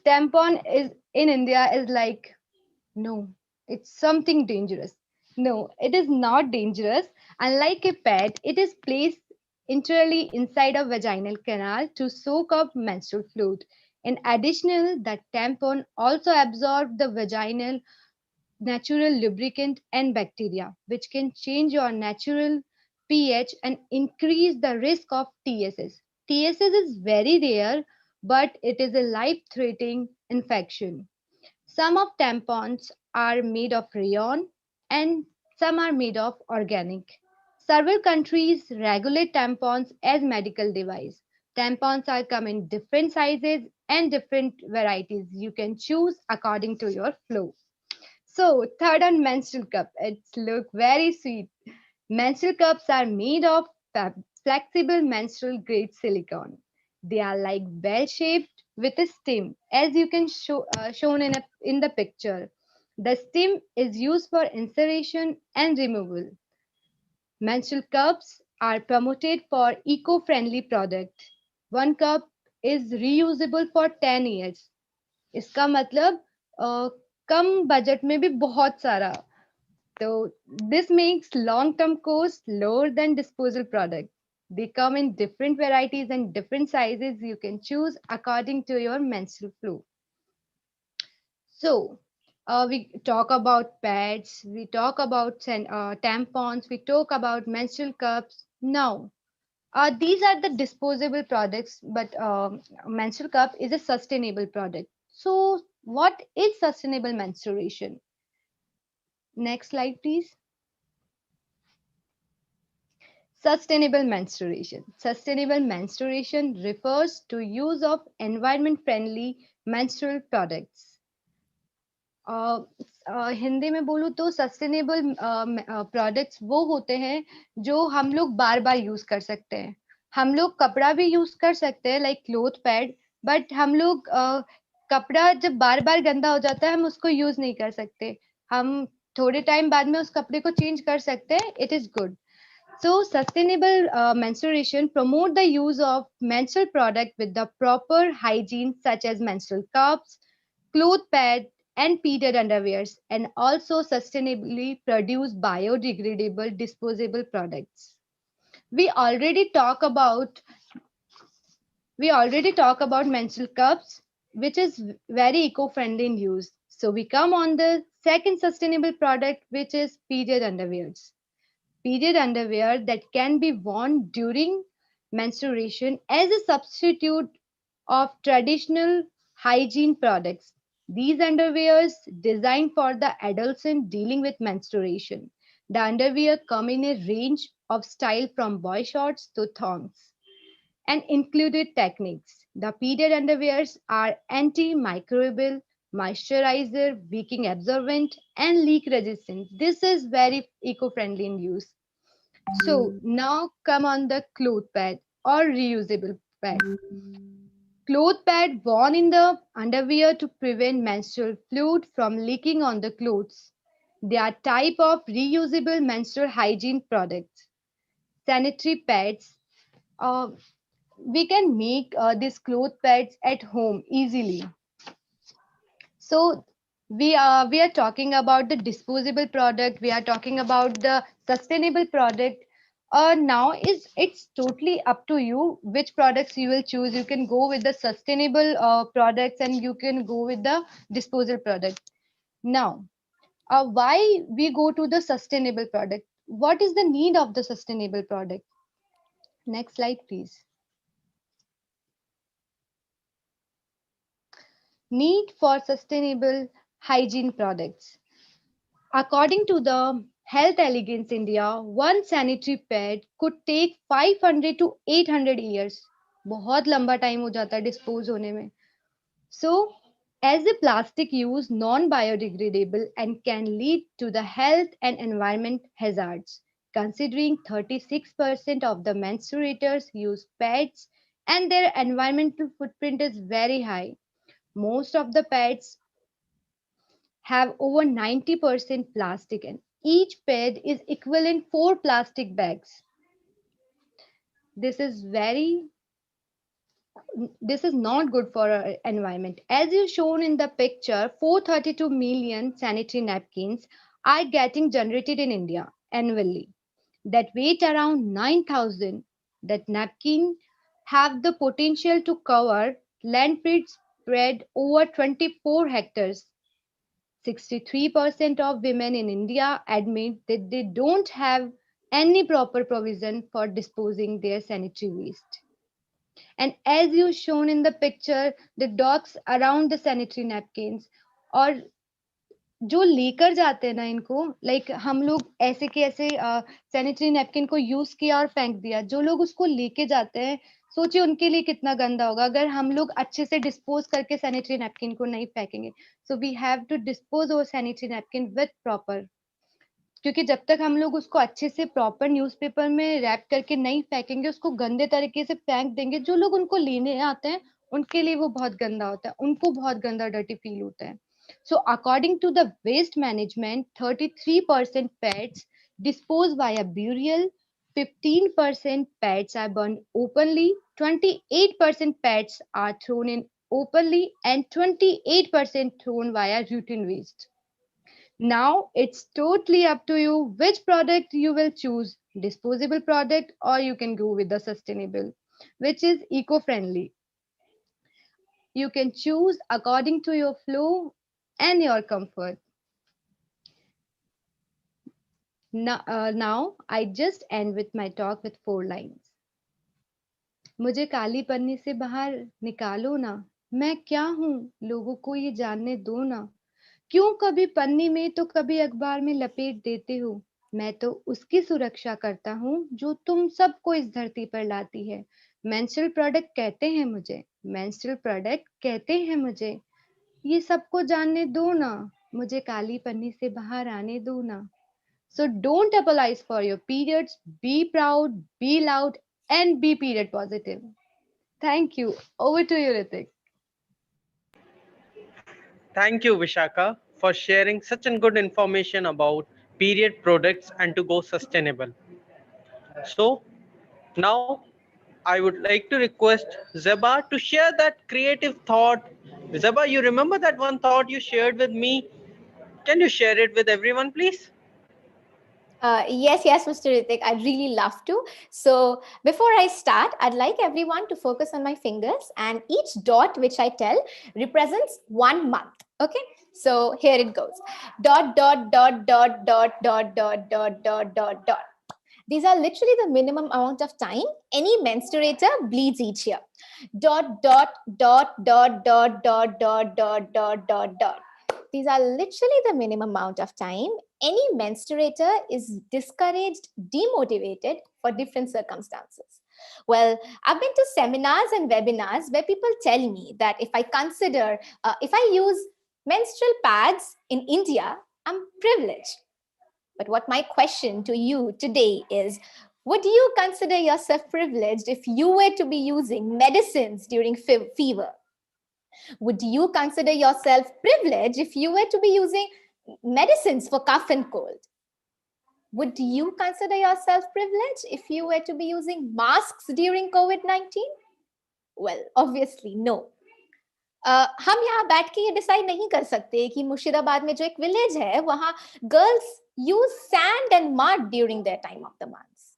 Tampon is in India is like, no, it's something dangerous. No, it is not dangerous. Unlike a pad, it is placed entirely inside a vaginal canal to soak up menstrual fluid. In addition, the tampon also absorbs the vaginal natural lubricant and bacteria, which can change your natural pH and increase the risk of TSS. TSS is very rare, but it is a life-threatening infection. Some of tampons are made of rayon and some are made of organic. Several countries regulate tampons as medical device. Tampons are come in different sizes and different varieties. You can choose according to your flow. So third on menstrual cup, it's look very sweet. Menstrual cups are made of flexible menstrual grade silicone. They are like bell shaped with a stem, as you can shown in the picture. The stem is used for insertion and removal. Menstrual cups are promoted for eco-friendly product. One cup is reusable for 10 years. इसका मतलब कम budget में भी बहुत सारा. So this makes long-term cost lower than disposal product. They come in different varieties and different sizes. You can choose according to your menstrual flow. So we talk about pads, we talk about tampons, we talk about menstrual cups. Now, these are the disposable products, but menstrual cup is a sustainable product. So what is sustainable menstruation? Next slide, please. Sustainable menstruation. Sustainable menstruation refers to use of environment-friendly menstrual products. Hindi में बोलूँ तो sustainable products वो होते हैं जो हम लोग बार बार use कर सकते हैं. हम लोग कपड़ा भी यूज कर सकते हैं लाइक क्लोथ पैड, बट हम लोग कपड़ा जब बार बार गंदा हो जाता है हम उसको यूज नहीं कर सकते. हम थोड़े टाइम बाद में उस कपड़े को चेंज कर सकते हैं. It is good. So sustainable menstruation promote the use of menstrual product with the proper hygiene such as menstrual cups, cloth pad and period underwears, and also sustainably produce biodegradable disposable products. We already talk about menstrual cups, which is very eco-friendly in use. So we come on the second sustainable product, which is period underwears. Period underwear that can be worn during menstruation as a substitute of traditional hygiene products. These underwears designed for the adults in dealing with menstruation. The underwear come in a range of style from boy shorts to thongs and included techniques. The period underwears are antimicrobial, moisturizer, leaking absorbent, and leak resistant. This is very eco-friendly in use. So now come on the cloth pad or reusable pad. Cloth pad worn in the underwear to prevent menstrual fluid from leaking on the clothes. They are type of reusable menstrual hygiene products. Sanitary pads. We can make these cloth pads at home easily. So we are talking about the disposable product. We are talking about the sustainable product. Now it's totally up to you which products you will choose. You can go with the sustainable products and you can go with the disposable product. Now, why we go to the sustainable product? What is the need of the sustainable product? Next slide, please. Need for sustainable hygiene products. According to the Health Elegance India, one sanitary pad could take 500 to 800 years. बहुत लंबा time हो जाता है dispose होने में. So, as a plastic use non-biodegradable and can lead to the health and environment hazards. Considering 36% of the menstruators use pads and their environmental footprint is very high. Most of the pads have over 90% plastic and each pad is equivalent 4 plastic bags. This is not good for our environment. As is shown in the picture, 432 million sanitary napkins are getting generated in India annually that weight around 9,000. That napkin have the potential to cover landfill spread over 24 hectares. 63% of women in India admit that they don't have any proper provision for disposing their sanitary waste. And as you shown in the picture, the dogs around the sanitary napkins और जो लेकर जाते हैं ना इनको like हम लोग ऐसे के ऐसे सैनिटरी नैपकिन को यूज किया और फेंक दिया. जो लोग उसको लेके जाते हैं सोचिए उनके लिए कितना गंदा होगा अगर हम लोग अच्छे से डिस्पोज करके सैनिटरी नैपकिन को नहीं फेंकेंगे. So we have to dispose our sanitary napkin with proper, क्योंकि जब तक हम लोग उसको अच्छे से प्रॉपर न्यूज़पेपर में रैप करके नहीं फेंकेंगे, उसको गंदे तरीके से फेंक देंगे, जो लोग उनको लेने आते हैं उनके लिए वो बहुत गंदा होता है, उनको बहुत गंदा डर्टी फील होता है. So according to the waste management, 33% pets disposed via burial, 15% pets are burned openly, 28% pets are thrown in openly, and 28% thrown via routine waste. Now it's totally up to you which product you will choose, disposable product or you can go with the sustainable, which is eco-friendly. You can choose according to your flow and your comfort. Now I just end with my talk with 4 lines. मुझे काली पन्नी से बाहर निकालो ना, मैं क्या हूँ लोगों को ये जानने दो ना. क्यों कभी पन्नी में तो कभी अखबार में लपेट देते हो. मैं तो उसकी सुरक्षा करता हूँ जो तुम सबको इस धरती पर लाती है. मेंस्ट्रुअल प्रोडक्ट कहते हैं मुझे, मेंस्ट्रुअल प्रोडक्ट कहते हैं मुझे. ये सबको जानने दो ना, मुझे काली पन्नी से बाहर आने दो ना. So don't apologize for your periods. Be proud, be loud, and be period positive. Thank you. Over to you, Ritik. Thank you, Vishaka, for sharing such a good information about period products and to go sustainable. So now I would like to request Zeba to share that creative thought. Zeba, you remember that one thought you shared with me? Can you share it with everyone, please? Yes, Mr. Ritik, I'd really love to. So before I start, I'd like everyone to focus on my fingers, and each dot which I tell represents 1 month. Okay, so here it goes. Dot, dot, dot, dot, dot, dot, dot, dot, dot, dot, dot. These are literally the minimum amount of time any menstruator bleeds each year. Dot, dot, dot, dot, dot, dot, dot, dot, dot, dot, dot. These are literally the minimum amount of time any menstruator is discouraged, demotivated for different circumstances. Well, I've been to seminars and webinars where people tell me that if I use menstrual pads in India, I'm privileged. But what my question to you today is, would you consider yourself privileged if you were to be using medicines during fever? Would you consider yourself privileged if you were to be using medicines for cough and cold? Would you consider yourself privileged if you were to be using masks during COVID-19? Well, obviously no. हम यहाँ बैठ के ये decide नहीं कर सकते कि मुर्शिदाबाद में जो एक विलेज है वहाँ girls use sand and mud during their time of the months.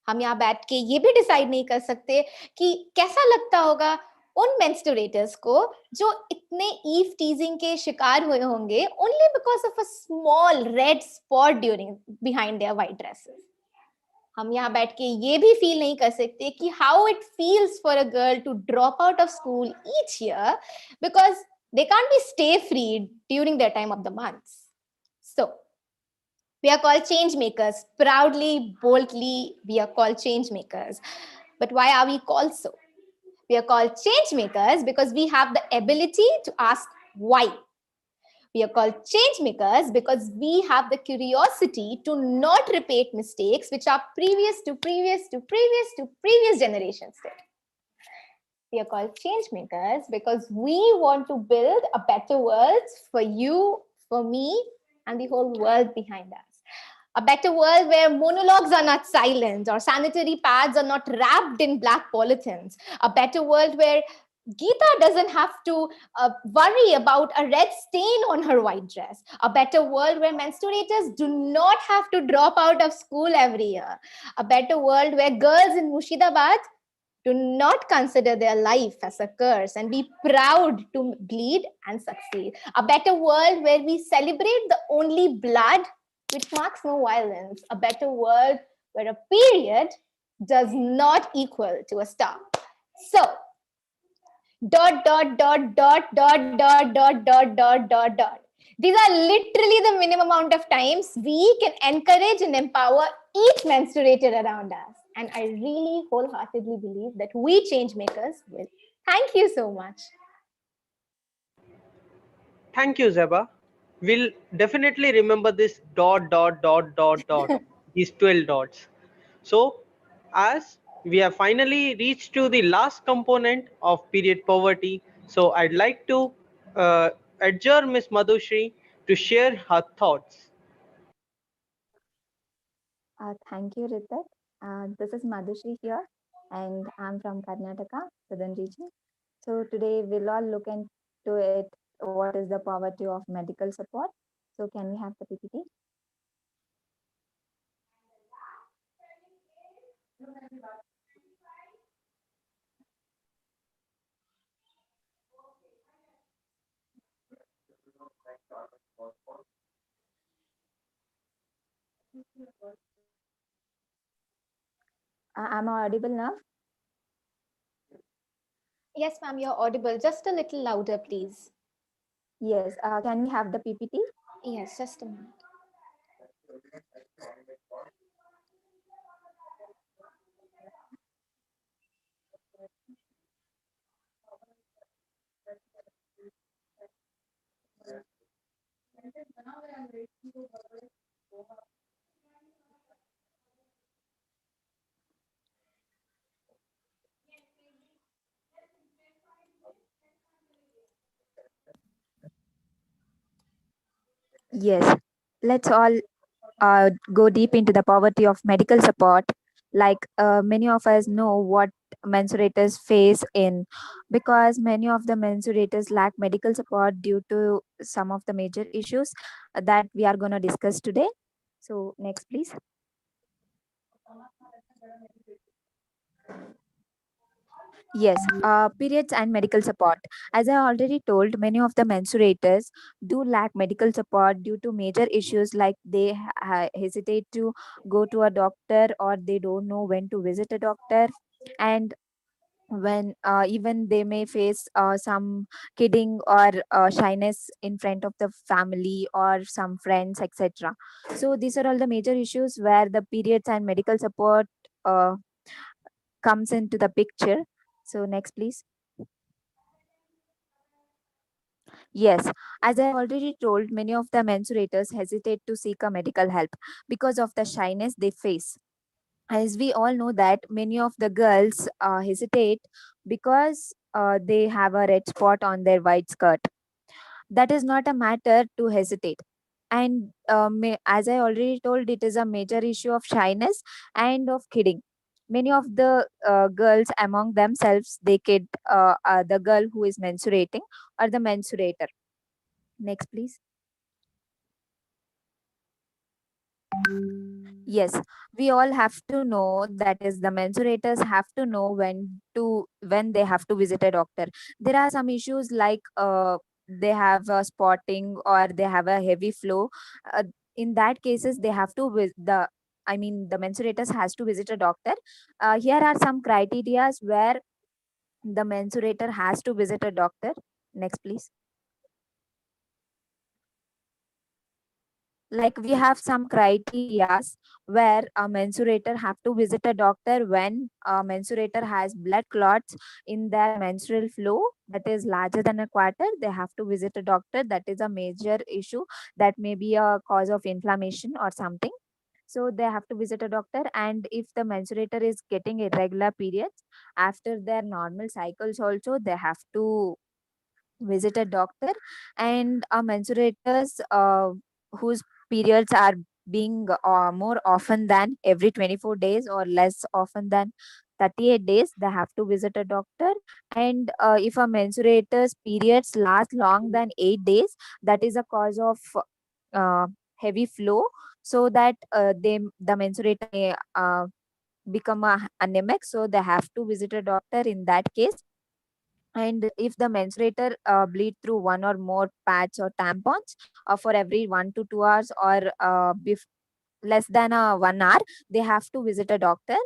हम यहाँ बैठ के ये भी डिसाइड नहीं कर सकते कि कैसा लगता होगा उन मेंस्ट्रुएटर्स को जो इतने ईव टीजिंग के शिकार हुए होंगे only because of a small red spot during behind their white dresses. हम यहाँ बैठ के ये भी फील नहीं कर सकते कि how it feels for a girl to drop out of school each year because they can't be stay free during their time of the months. So we are called change makers. Proudly, boldly, we are called change makers. But why are we called so? We are called change makers because we have the ability to ask why. We are called change makers because we have the curiosity to not repeat mistakes which are previous generations did. We are called change makers because we want to build a better world for you, for me, and the whole world behind us. A better world where monologues are not silent or sanitary pads are not wrapped in black polythenes. A better world where Geeta doesn't have to worry about a red stain on her white dress. A better world where menstruators do not have to drop out of school every year. A better world where girls in Murshidabad do not consider their life as a curse and be proud to bleed and succeed. A better world where we celebrate the only blood which marks no violence. A better world where a period does not equal to a star. So, dot, dot, dot, dot, dot, dot, dot, dot, dot, dot, dot. These are literally the minimum amount of times we can encourage and empower each menstruator around us. And I really wholeheartedly believe that we change makers will. Thank you so much. Thank you, Zeba. We'll definitely remember this these 12 dots. So, as we have finally reached to the last component of period poverty, so I'd like to adjourn Miss Madhushri to share her thoughts. Thank you, Ritik. This is Madhushri here, and I'm from Karnataka, southern region. So today we'll all look into it, what is the poverty of medical support. So can we have the PPT? Am I audible now? Yes, ma'am, you're audible. Just a little louder, please. Yes. Can we have the PPT? Yes, just a minute. Yes. Let's all go deep into the poverty of medical support. Like many of us know what mensurators face in, because many of the mensurators lack medical support due to some of the major issues that we are going to discuss today. So next, please. Yes, periods and medical support. As I already told, many of the mensurators do lack medical support due to major issues like they hesitate to go to a doctor, or they don't know when to visit a doctor, and when even they may face some kidding or shyness in front of the family or some friends, etc. So these are all the major issues where the periods and medical support comes into the picture. So next, please. Yes, as I already told, many of the mensurators hesitate to seek a medical help because of the shyness they face. As we all know that many of the girls hesitate because they have a red spot on their white skirt. That is not a matter to hesitate. And as I already told, it is a major issue of shyness and of kidding. Many of the girls among themselves, they kid the girl who is mensurating or the mensurator. Next, please. Yes, we all have to know, that is the mensurators have to know when they have to visit a doctor. There are some issues like they have a spotting or they have a heavy flow. Uh, in that cases they have to the I mean the mensurators has to visit a doctor. Here are some criterias where the mensurator has to visit a doctor. Next, please. Like we have some criterias where a mensurator have to visit a doctor when a mensurator has blood clots in their menstrual flow that is larger than a quarter. They have to visit a doctor. That is a major issue, that may be a cause of inflammation or something. So they have to visit a doctor. And if the mensurator is getting irregular periods after their normal cycles also, they have to visit a doctor. And mensurators whose periods are being more often than every 24 days or less often than 38 days, they have to visit a doctor. And if a mensurator's periods last long than 8 days, that is a cause of uh, heavy flow, so that the mensurator may become anemic, so they have to visit a doctor in that case. And if the mensurator bleed through one or more pads or tampons for every 1 to 2 hours, or less than 1 hour, they have to visit a doctor.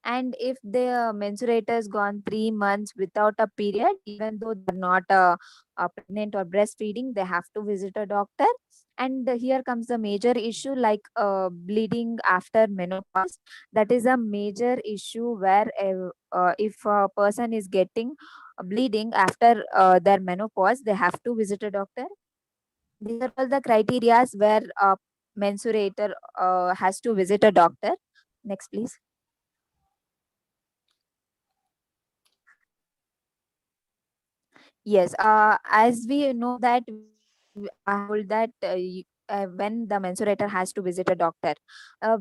And if the mensurator has gone 3 months without a period, even though they're not pregnant or breastfeeding, they have to visit a doctor. And here comes the major issue, like bleeding after menopause. That is a major issue where if a person is getting bleeding after their menopause, they have to visit a doctor. These are all the criterias where a mensurator has to visit a doctor. Next, please. Yes, as we know that I have told that when the mensurator has to visit a doctor,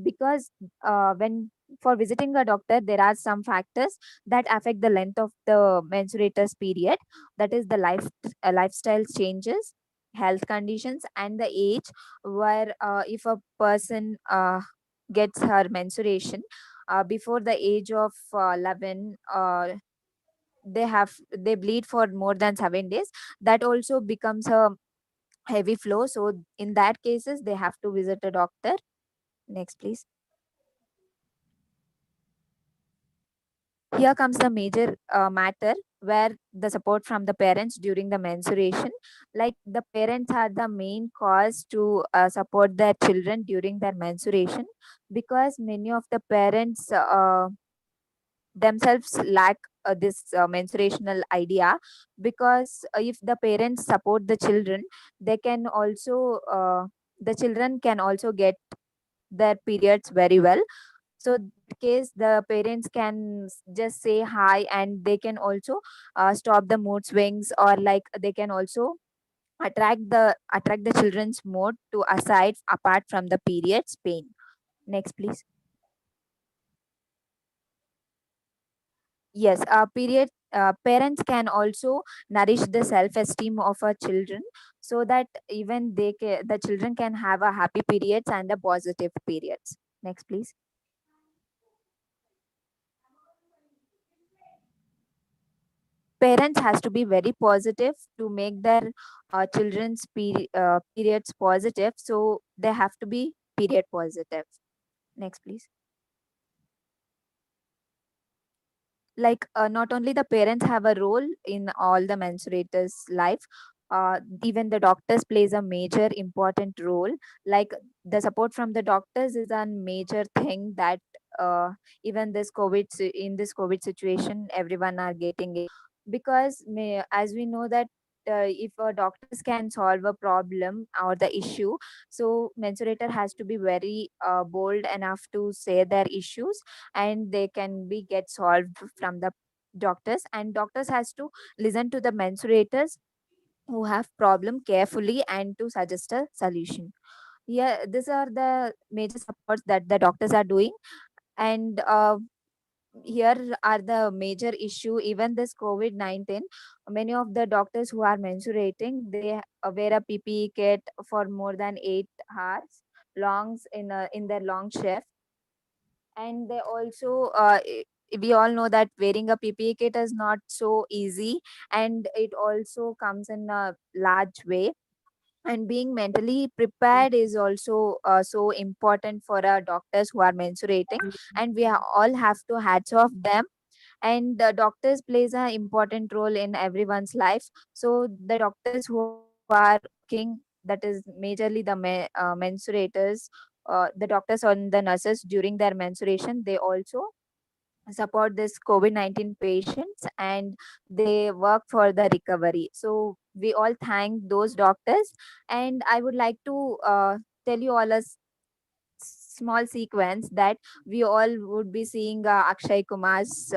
because when for visiting a doctor, there are some factors that affect the length of the mensurator's period. That is the lifestyle changes, health conditions, and the age. Where if a person gets her menstruation before the age of 11, they bleed for more than 7 days, that also becomes a heavy flow. So in that cases they have to visit a doctor. Next, please. Here comes the major matter, where the support from the parents during the menstruation. Like the parents are the main cause to support their children during their menstruation, because many of the parents themselves lack this menstruational idea. Because if the parents support the children, they can also the children can also get their periods very well. So in that case the parents can just say hi, and they can also stop the mood swings, or like they can also attract the children's mood to aside apart from the periods pain. Next, please. Yes, parents can also nourish the self-esteem of our children, so that even the children can have a happy periods and a positive periods. Next, please. Parents has to be very positive to make their children's periods positive, so they have to be period positive. Next, please. Like not only the parents have a role in all the menstruators life, even the doctors plays a major important role. Like the support from the doctors is a major thing that even in this covid situation everyone are getting it. Because as we know that if doctors can solve a problem or the issue, so mensurator has to be very bold enough to say their issues, and they can be get solved from the doctors. And doctors has to listen to the mensurators who have problem carefully and to suggest a solution. Yeah, these are the major supports that the doctors are doing. And here are the major issue. Even this covid-19, many of the doctors who are mensurating, they wear a ppe kit for more than 8 hours longs in their long shift. And they also we all know that wearing a PPE kit is not so easy, and it also comes in a large way. And being mentally prepared is also so important for our doctors who are menstruating, and all have to hats off them. And the doctors plays an important role in everyone's life. So the doctors who are working, that is majorly the mensurators, the doctors and the nurses during their menstruation, they also support this COVID-19 patients, and they work for the recovery. So we all thank those doctors. And I would like to tell you all a small sequence that we all would be seeing Akshay Kumar's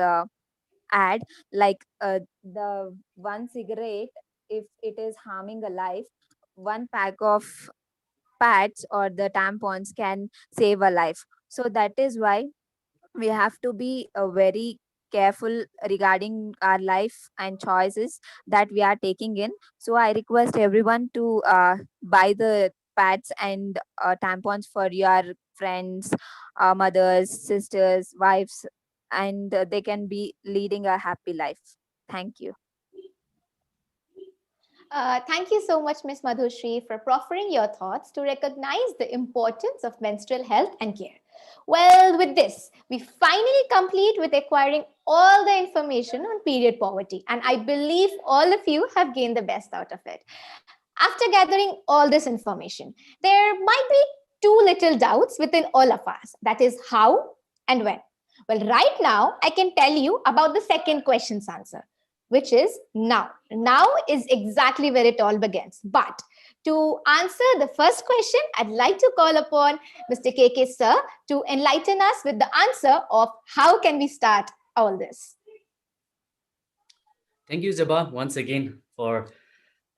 ad, like the one cigarette, if it is harming a life, one pack of pads or the tampons can save a life. So that is why we have to be very careful regarding our life and choices that we are taking in. So I request everyone to buy the pads and tampons for your friends, mothers, sisters, wives, and they can be leading a happy life. Thank you. Thank you so much, Ms. Madhushri, for proffering your thoughts to recognize the importance of menstrual health and care. Well, with this, we finally complete with acquiring all the information on period poverty, and I believe all of you have gained the best out of it. After gathering all this information, there might be two little doubts within all of us, that is, how and when. Well, right now, I can tell you about the second question's answer, which is now. Now is exactly where it all begins. But to answer the first question, I'd like to call upon Mr. KK Sir to enlighten us with the answer of how can we start all this. Thank you, Zaba, once again for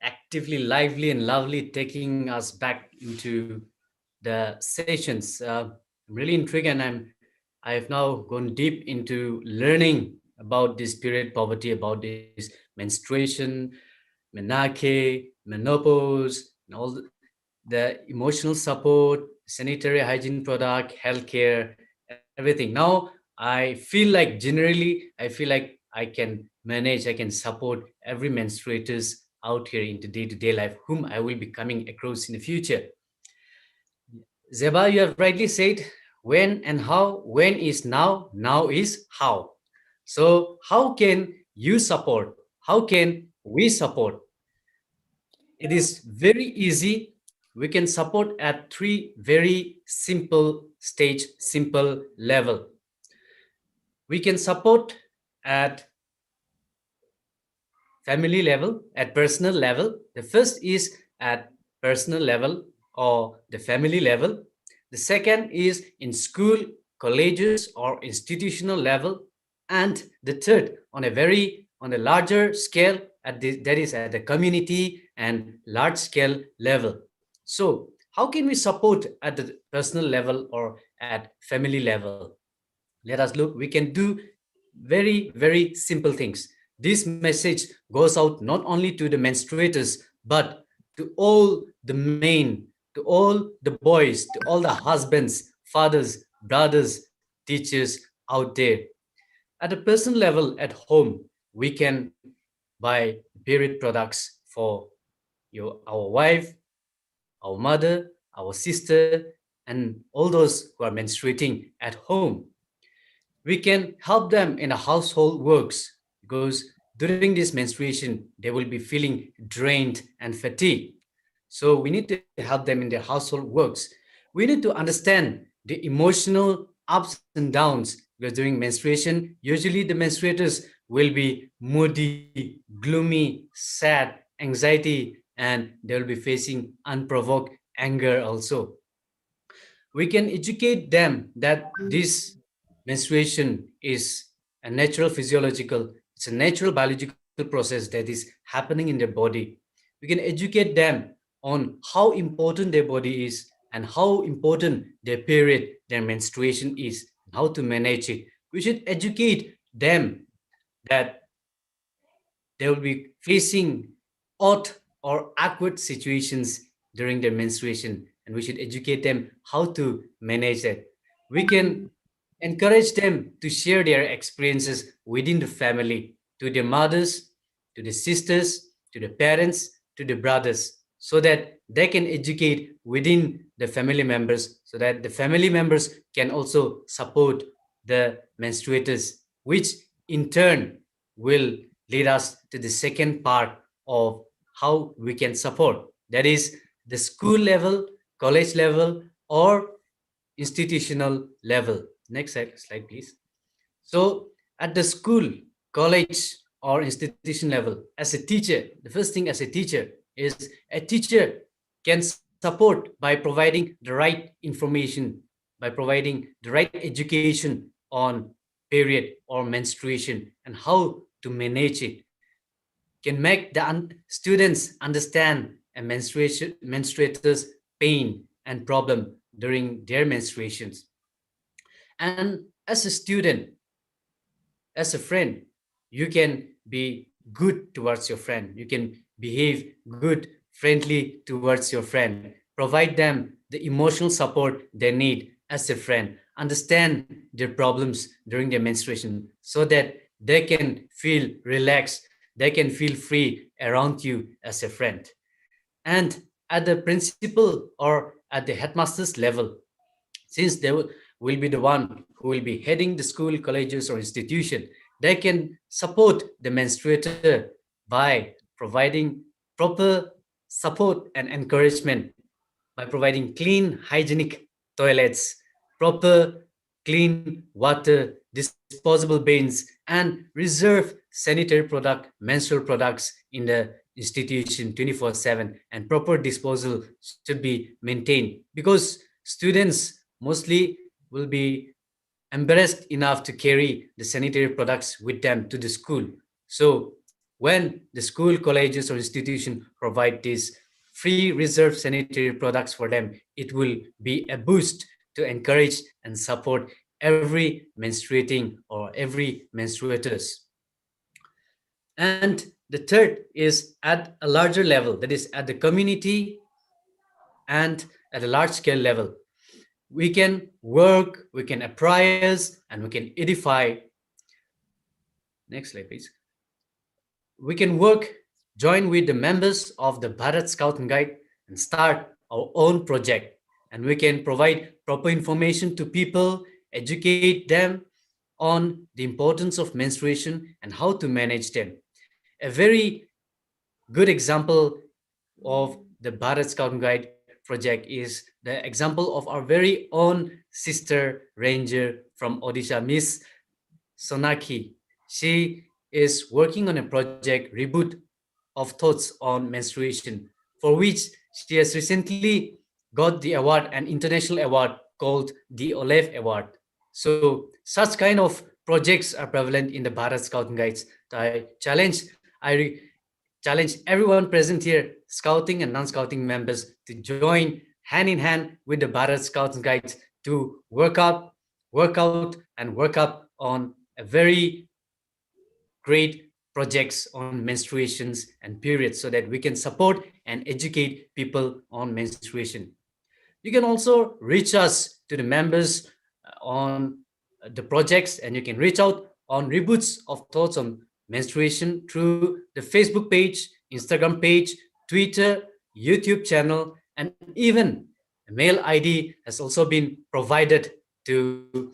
actively, lively, and lovely taking us back into the sessions. I'm really intrigued, and I have now gone deep into learning about this period poverty, about this menstruation, menarche, menopause, and all the emotional support, sanitary hygiene product, healthcare, everything. Now I feel like generally, I feel like I can manage, I can support every menstruators out here into day-to-day life, whom I will be coming across in the future. Zeba, you have rightly said when and how. When is now, now is how. So, how can you support? How can we support? It is very easy. We can support at three very simple stage, simple level. We can support at family level, at personal level. The first is at personal level or the family level. The second is in school, colleges, or institutional level. And the third, on a larger scale, that is at the community and large scale level. So, how can we support at the personal level or at family level? Let us look. We can do very, very simple things. This message goes out not only to the menstruators, but to all the men, to all the boys, to all the husbands, fathers, brothers, teachers out there. At a personal level at home, we can buy period products for our wife, our mother, our sister, and all those who are menstruating at home. We can help them in a household works because during this menstruation they will be feeling drained and fatigued. So we need to help them in their household works. We need to understand the emotional ups and downs because during menstruation usually the menstruators will be moody, gloomy, sad, anxiety, and they will be facing unprovoked anger also. We can educate them that this menstruation is a natural physiological, it's a natural biological process that is happening in their body. We can educate them on how important their body is and how important their period, their menstruation is, how to manage it. We should educate them that they will be facing odd or awkward situations during their menstruation, and we should educate them how to manage that. We can encourage them to share their experiences within the family, to their mothers, to the sisters, to the parents, to the brothers, so that they can educate within the family members, so that the family members can also support the menstruators, which in turn will lead us to the second part of how we can support. That is the school level, college level, or institutional level. Next slide, please. So, at the school, college, or institution level, as a teacher, the first thing as a teacher is a teacher can support by providing the right information, by providing the right education on period or menstruation and how to manage it, can make the students understand a menstruators pain and problem during their menstruations. And as a student, as a friend, you can be good towards your friend. You can behave good, friendly towards your friend. Provide them the emotional support they need as a friend. Understand their problems during their menstruation so that they can feel relaxed, they can feel free around you as a friend. And at the principal or at the headmaster's level, since they will be the one who will be heading the school, colleges, or institution, they can support the menstruator by providing proper support and encouragement, by providing clean, hygienic toilets, proper clean water, disposable bins, and reserve sanitary product, menstrual products in the institution 24/7, and proper disposal should be maintained because students mostly will be embarrassed enough to carry the sanitary products with them to the school. So when the school, colleges, or institution provide these free reserved sanitary products for them, it will be a boost to encourage and support every menstruating or every menstruators. And the third is at a larger level, that is at the community and at a large scale level. We can work, we can apprise, and we can edify. Next slide, please. We can work, join with the members of the Bharat Scout and Guide and start our own project. And we can provide proper information to people, educate them on the importance of menstruation and how to manage them. A very good example of the Bharat Scout and Guide project is the example of our very own sister ranger from Odisha, Miss Sonaki. She is working on a project, Reboot of Thoughts on Menstruation, for which she has recently got the award, an international award called the Olive Award. So such kind of projects are prevalent in the Bharat Scout and Guides. I challenge everyone present here, scouting and non-scouting members, to join hand in hand with the Bharat Scouts and Guides to work out, and work up on a very great projects on menstruations and periods so that we can support and educate people on menstruation. You can also reach us to the members on the projects, and you can reach out on reboots of thoughts on menstruation through the Facebook page, Instagram page, Twitter, YouTube channel, and even a mail ID has also been provided to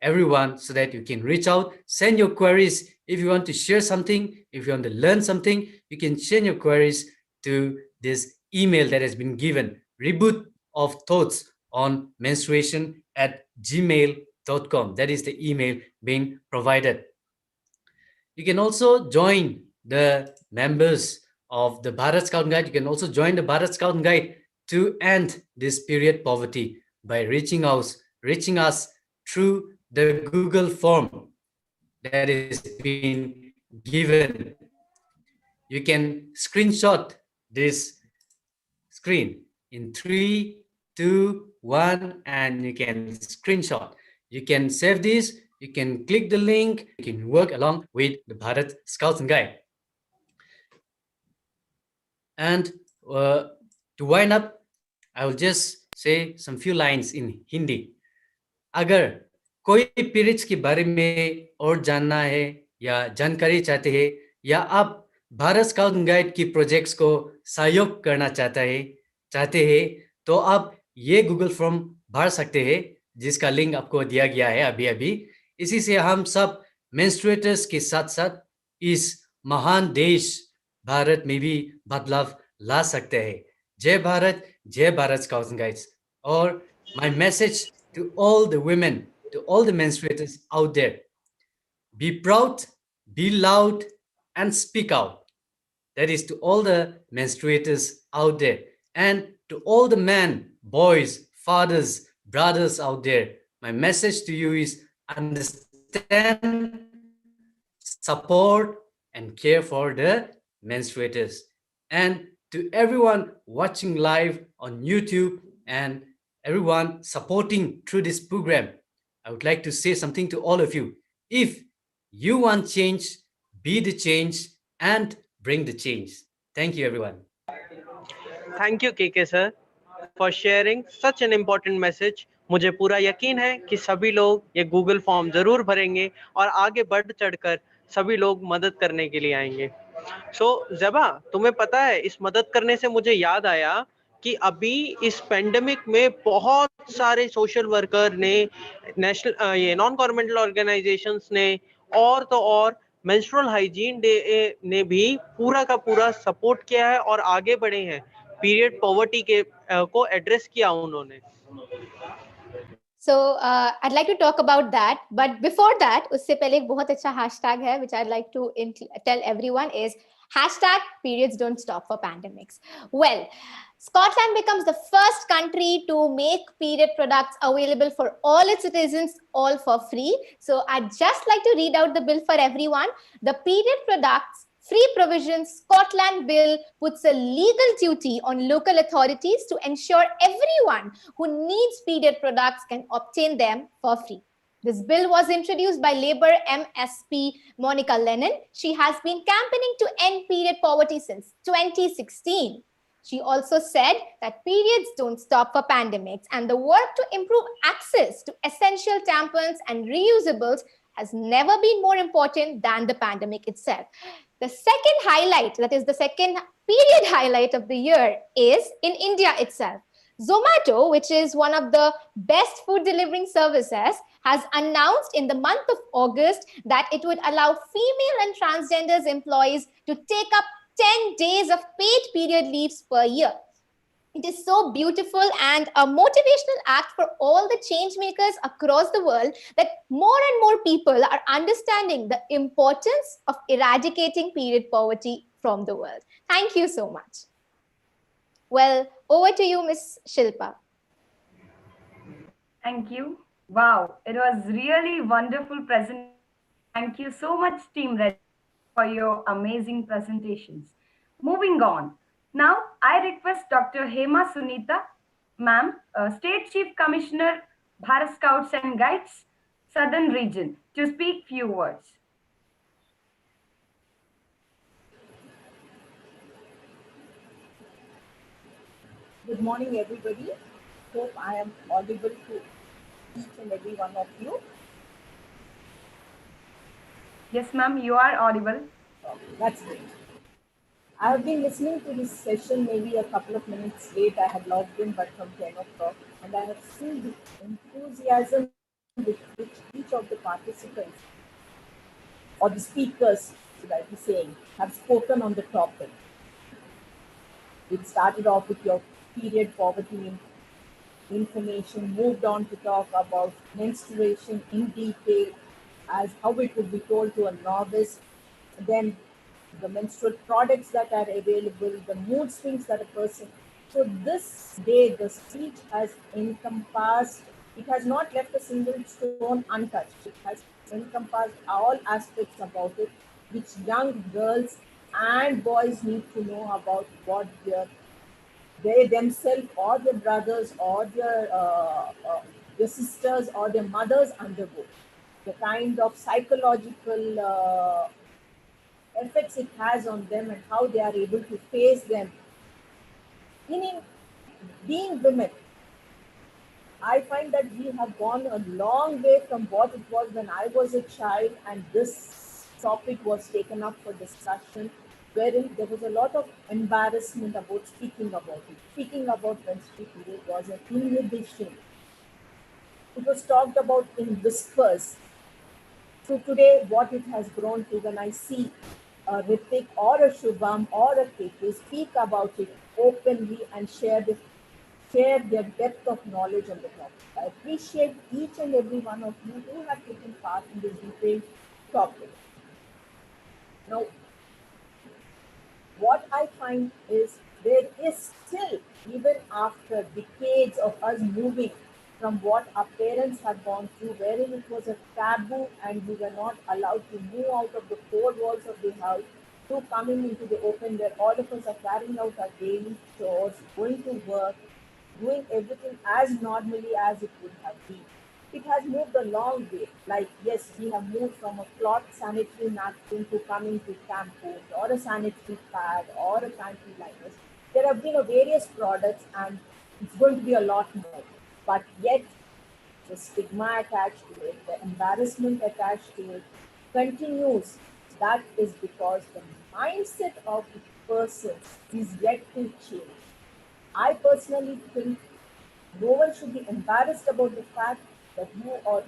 everyone so that you can reach out, send your queries. If you want to share something, if you want to learn something, you can send your queries to this email that has been given, reboot of thoughts on menstruation at gmail.com. That is the email being provided. You can also join the members of the Bharat Scout and Guide. You can also join the Bharat Scout and Guide to end this period poverty by reaching us through the Google form that is being given. You can screenshot this screen in 3, 2, 1, and you can screenshot. You can save this, you can click the link, you can work along with the Bharat Scouts and Guide. And to wind up, I will just say some few lines in Hindi. अगर कोई periods के बारे में और जानना है या जानकारी चाहते हैं, या आप भारत स्काउट एंड गाइड की प्रोजेक्ट्स को सहयोग करना चाहते हैं, तो आप ये गूगल फॉर्म भर सकते हैं, जिसका लिंक आपको दिया गया है अभी अभी। इसी से हम सब मेंस्ट्रुएटर्स के साथ साथ इस महान देश भारत में भी बदलाव ला सकते हैं। जय भारत स्काउट्स एंड गाइड्स। और my message to all the women, to all the menstruators out there: be proud, be loud, and speak out. That is to all the menstruators out there. And to all the men, boys, fathers, brothers out there, my message to you is understand, support, and care for the menstruators. And to everyone watching live on YouTube and everyone supporting through this program, I would like to say something to all of you. If you want change, be the change and bring the change. Thank you, everyone. Thank you, KK sir, for sharing such an important message. मुझे पूरा यकीन है कि सभी लोग ये Google form जरूर भरेंगे और आगे बढ़ चढ़कर सभी लोग मदद करने के लिए आएंगे। ज़ेबा, तुम्हें पता है, इस मदद करने से मुझे याद आया कि अभी इस पेंडेमिक में बहुत सारे सोशल वर्कर ने, नेशनल ये नॉन गवर्नमेंटल ऑर्गेनाइजेशंस ने, और तो और मेंस्ट्रुअल हाइजीन डे ने भी पूरा का पूरा सपोर्ट किया है और आगे बढ़े हैं। पीरियड पॉवर्टी के को एड्रेस किया उन्होंने। So I'd like to talk about that, but before that, उससे पहले एक बहुत अच्छा hashtag है which I'd like to tell everyone is #periods don't stop for pandemics. Well, Scotland becomes the first country to make period products available for all its citizens, all for free. So I'd just like to read out the bill for everyone. The period products free provisions Scotland bill puts a legal duty on local authorities to ensure everyone who needs period products can obtain them for free. This bill was introduced by Labour MSP Monica Lennon. She has been campaigning to end period poverty since 2016. She also said that periods don't stop for pandemics, and the work to improve access to essential tampons and reusables has never been more important than the pandemic itself. The second highlight, that is the second period highlight of the year, is in India itself. Zomato, which is one of the best food delivering services, has announced in the month of August that it would allow female and transgender employees to take up 10 days of paid period leaves per year. It is so beautiful and a motivational act for all the change makers across the world that more and more people are understanding the importance of eradicating period poverty from the world. Thank you so much. Well, over to you, Ms. Shilpa. Thank you. Wow, it was really wonderful presentation. Thank you so much, Team Red, for your amazing presentations. Moving on. Now, I request Dr. Hema Sunita, ma'am, State Chief Commissioner, Bharat Scouts and Guides, Southern Region, to speak few words. Good morning, everybody. Hope I am audible to each and every one of you. Yes, ma'am, you are audible. That's great. I have been listening to this session maybe a couple of minutes late. I had logged in, but from 10 o'clock, and I have seen the enthusiasm with which each of the participants or the speakers, should I be saying, have spoken on the topic. It started off with your period poverty information, moved on to talk about menstruation in detail, as how it would be told to a novice, then the menstrual products that are available, the mood swings that a person. So this day, the speech has encompassed, it has not left a single stone untouched. It has encompassed all aspects about it, which young girls and boys need to know about what they themselves or their brothers or their sisters or their mothers undergo. The kind of psychological effects it has on them and how they are able to face them. Meaning, being women, I find that we have gone a long way from what it was when I was a child, and this topic was taken up for discussion, wherein there was a lot of embarrassment about speaking about it. Speaking about menstrual period was an inhibition. It was talked about in whispers. So today, what it has grown to, when I see a Ritik or a Shubham or a KK speak about it openly and share their depth of knowledge on the topic. I appreciate each and every one of you who have taken part in this detailed topic. Now, what I find is there is still, even after decades of us moving from what our parents had gone through, wherein it was a taboo and we were not allowed to move out of the four walls of the house, to coming into the open where all of us are carrying out our daily chores, going to work, doing everything as normally as it would have been. It has moved a long way. Like, yes, we have moved from a cloth sanitary napkin to coming to tampons or a sanitary pad or a panty liners. There have been a various products and it's going to be a lot more. But yet, the stigma attached to it, the embarrassment attached to it continues. That is because the mindset of the person is yet to change. I personally think no one should be embarrassed about the fact that you or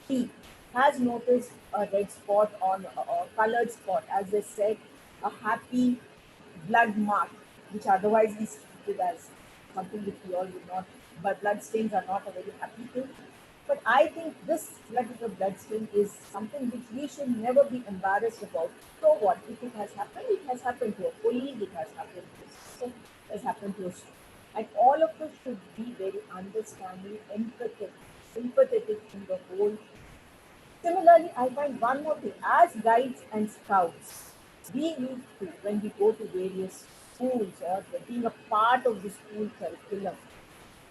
he has noticed a red spot on a colored spot, as they said, a happy blood mark, which otherwise is treated as something which we all would not, but blood stains are not a very happy thing. But I think this blood is a blood stain is something which we should never be embarrassed about. So what? If it has happened, it has happened to a colleague, it has happened to a sister, it has happened to us. And all of us should be very understanding, empathetic, sympathetic in the whole. Similarly, I find one more thing. As guides and scouts, we need to, when we go to various schools or being a part of the school curriculum,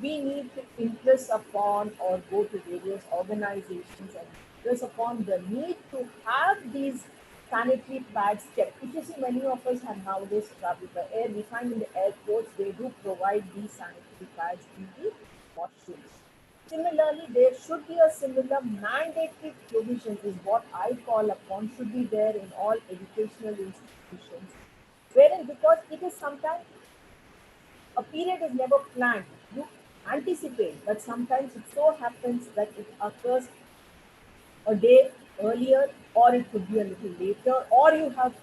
we need to impress upon or go to various organizations and impress upon the need to have these sanitary pads kept. If you see, many of us have nowadays traveled by air. We find in the airports they do provide these sanitary pads in the washrooms. Similarly, there should be a similar mandatory provision is what I call upon should be there in all educational institutions. Wherein because it is sometimes a period is never planned. You anticipate, but sometimes it so happens that it occurs a day earlier, or it could be a little later, or you have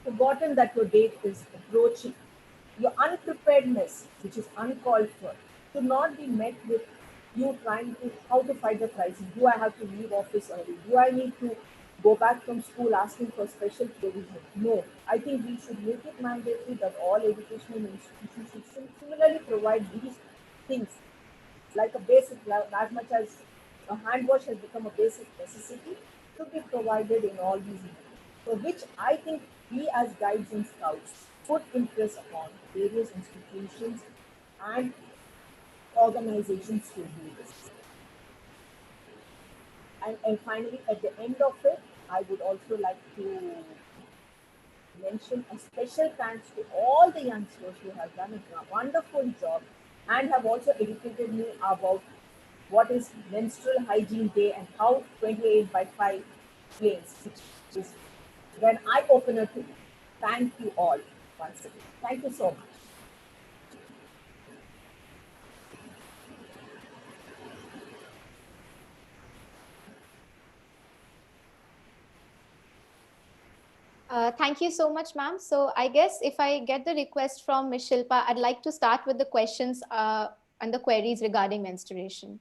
forgotten that your date is approaching. Your unpreparedness, which is uncalled for, should not be met with you trying to how to fight the crisis. Do I have to leave office early? Do I need to go back from school asking for special provision? No. I think we should make it mandatory that all educational institutions should similarly provide these things like a basic, as much as a hand wash has become a basic necessity, should be provided in all these areas. So, which I think we as guides and scouts could impress upon various institutions and organizations to do this. And finally, at the end of it, I would also like to mention a special thanks to all the youngsters who have done a wonderful job and have also educated me about what is Menstrual Hygiene Day and how 28 by 5 explains, which is an eye opener to me. Thank you all once again. Thank you so much. Thank you so much, ma'am. So I guess if I get the request from Ms. Shilpa, I'd like to start with the questions and the queries regarding menstruation.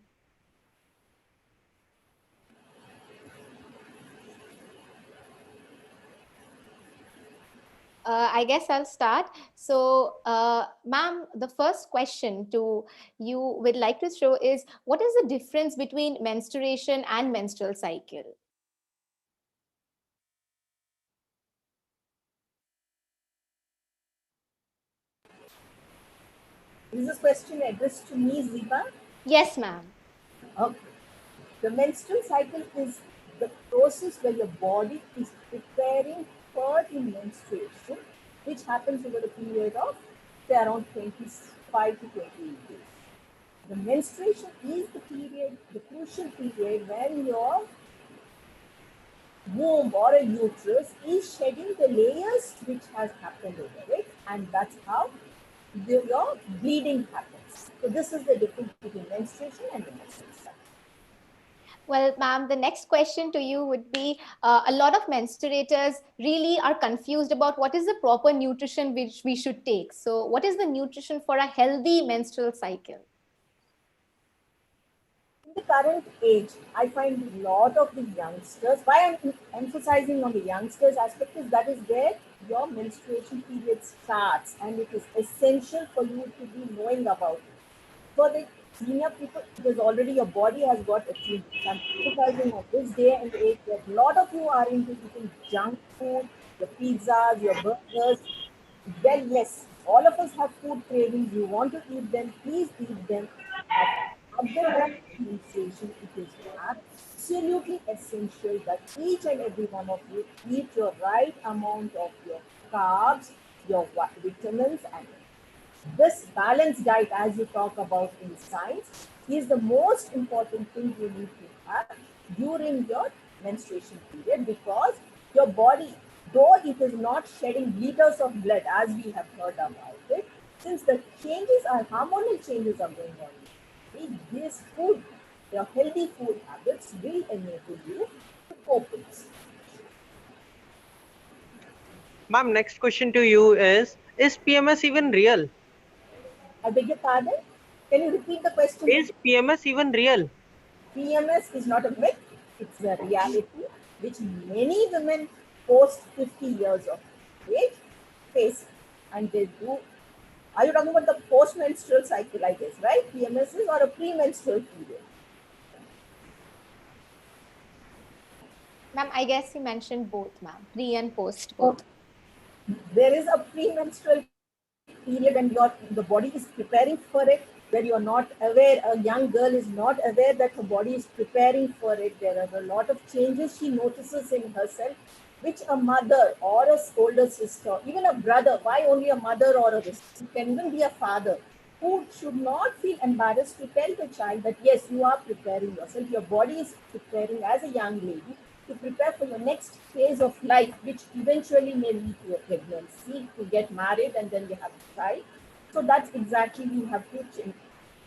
I guess I'll start. So, ma'am, the first question to you would like to show is, what is the difference between menstruation and menstrual cycle? Is this question addressed to me, Ziba? Yes, ma'am. Okay. The menstrual cycle is the process where your body is preparing for the menstruation, which happens over a period of say around 25 to 28 days. The menstruation is the period, the crucial period when your womb or a uterus is shedding the layers which has happened over it, and that's how your bleeding happens. So this is the difference between menstruation and the menstrual cycle. Well, ma'am, the next question to you would be a lot of menstruators really are confused about what is the proper nutrition which we should take. So, what is the nutrition for a healthy menstrual cycle? In the current age, I find a lot of the youngsters, why I'm emphasizing on the youngsters aspect is that is where your menstruation period starts, and it is essential for you to be knowing about it. For the senior people, it is already your body has got attuned. I'm emphasizing on this day and age that a lot of you are into eating junk food, your pizzas, your burgers. Well, yes, all of us have food cravings. You want to eat them, please eat them. But at the time of menstruation, it is absolutely essential that each and every one of you eat your right amount of your carbs, your vitamins, and this balanced diet, as you talk about in science, is the most important thing you need to have during your menstruation period, because your body, though it is not shedding liters of blood as we have heard about it, since the changes are hormonal changes are going on, this food, your healthy food habits will enable you to cope with this. Ma'am, next question to you is PMS even real? I beg your pardon? Can you repeat the question? Is PMS even real? PMS is not a myth, it's a reality which many women post 50 years of age face, and they do. Are you talking about the post-menstrual cycle, I guess, right? PMS is or a premenstrual period? Ma'am, I guess you mentioned both, ma'am, pre and post both. There is a premenstrual period when the body is preparing for it, where you are not aware, a young girl is not aware that her body is preparing for it. There are a lot of changes she notices in herself, which a mother or a older sister, even a brother, why only a mother or a sister, can even be a father, who should not feel embarrassed to tell the child that yes, you are preparing yourself, your body is preparing as a young lady to prepare for your next phase of life, which eventually may lead to a pregnancy, to get married, and then you have a child. So that's exactly we have to change.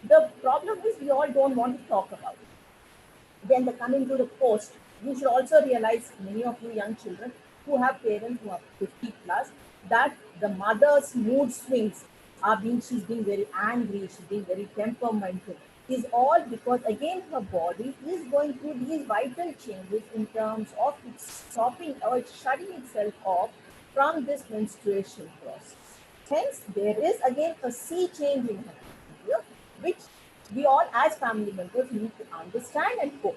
The problem is we all don't want to talk about it. Then the coming to the post, you should also realize, many of you young children who have parents who are 50 plus, that the mother's mood swings are being, she's being very angry, she's being very temperamental, is all because again her body is going through these vital changes in terms of it's stopping or it's shutting itself off from this menstruation process. Hence, there is again a sea change in her behavior, which we all as family members need to understand and cope.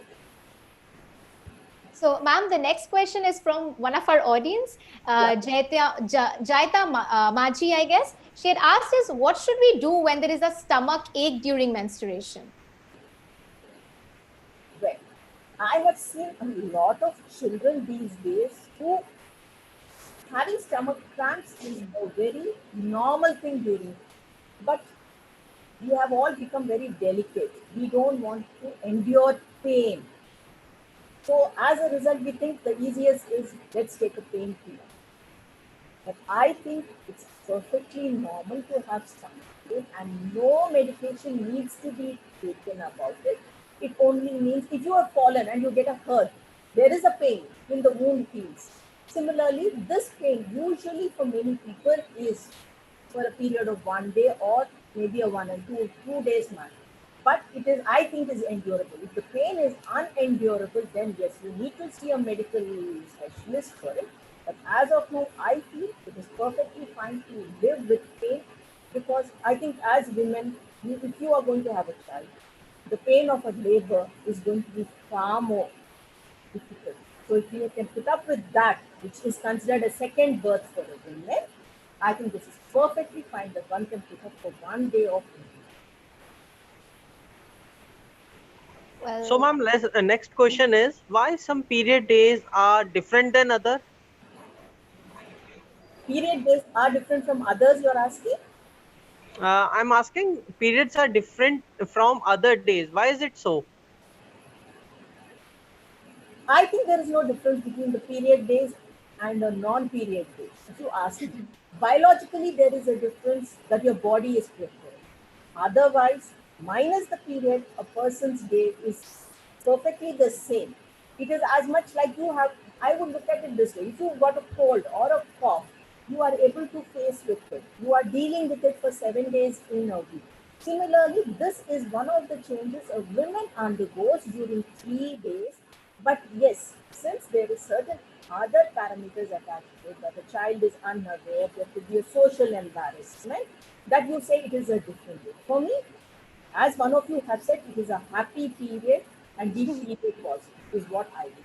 So, ma'am, the next question is from one of our audience, Jaita Maji, I guess. She had asked us, what should we do when there is a stomach ache during menstruation? Well, I have seen a lot of children these days who having stomach cramps is a very normal thing during, but we have all become very delicate. We don't want to endure pain. So as a result, we think the easiest is let's take a painkiller. But I think it's perfectly normal to have stomach pain, and no medication needs to be taken about it. It only means if you have fallen and you get a hurt, there is a pain when the wound heals. Similarly, this pain usually for many people is for a period of 1 day or maybe a 1 and 2 days max. But it is, I think, is endurable. If the pain is unendurable, then yes, you need to see a medical specialist for it. But as of now, I feel it is perfectly fine to live with pain, because I think as women, if you are going to have a child, the pain of a labor is going to be far more difficult. So if you can put up with that, which is considered a second birth for a woman, I think this is perfectly fine that one can put up for 1 day of labor. Well, So, ma'am, next question is why some period days are different than other? Period days are different from others, you're asking? I'm asking, periods are different from other days. Why is it so? I think there is no difference between the period days and the non-period days. If you ask me, biologically there is a difference that your body is prepared. Otherwise, minus the period, a person's day is perfectly the same. It is as much like you have. I would look at it this way: if you got a cold or a cough, you are able to face with it. You are dealing with it for 7 days in a week. Similarly, this is one of the changes a woman undergoes during 3 days. But yes, since there is certain other parameters attached to it, that the child is unaware, there could be a social embarrassment, that you say it is a different day. For me, as one of you have said, it is a happy period and be period positive is what I do.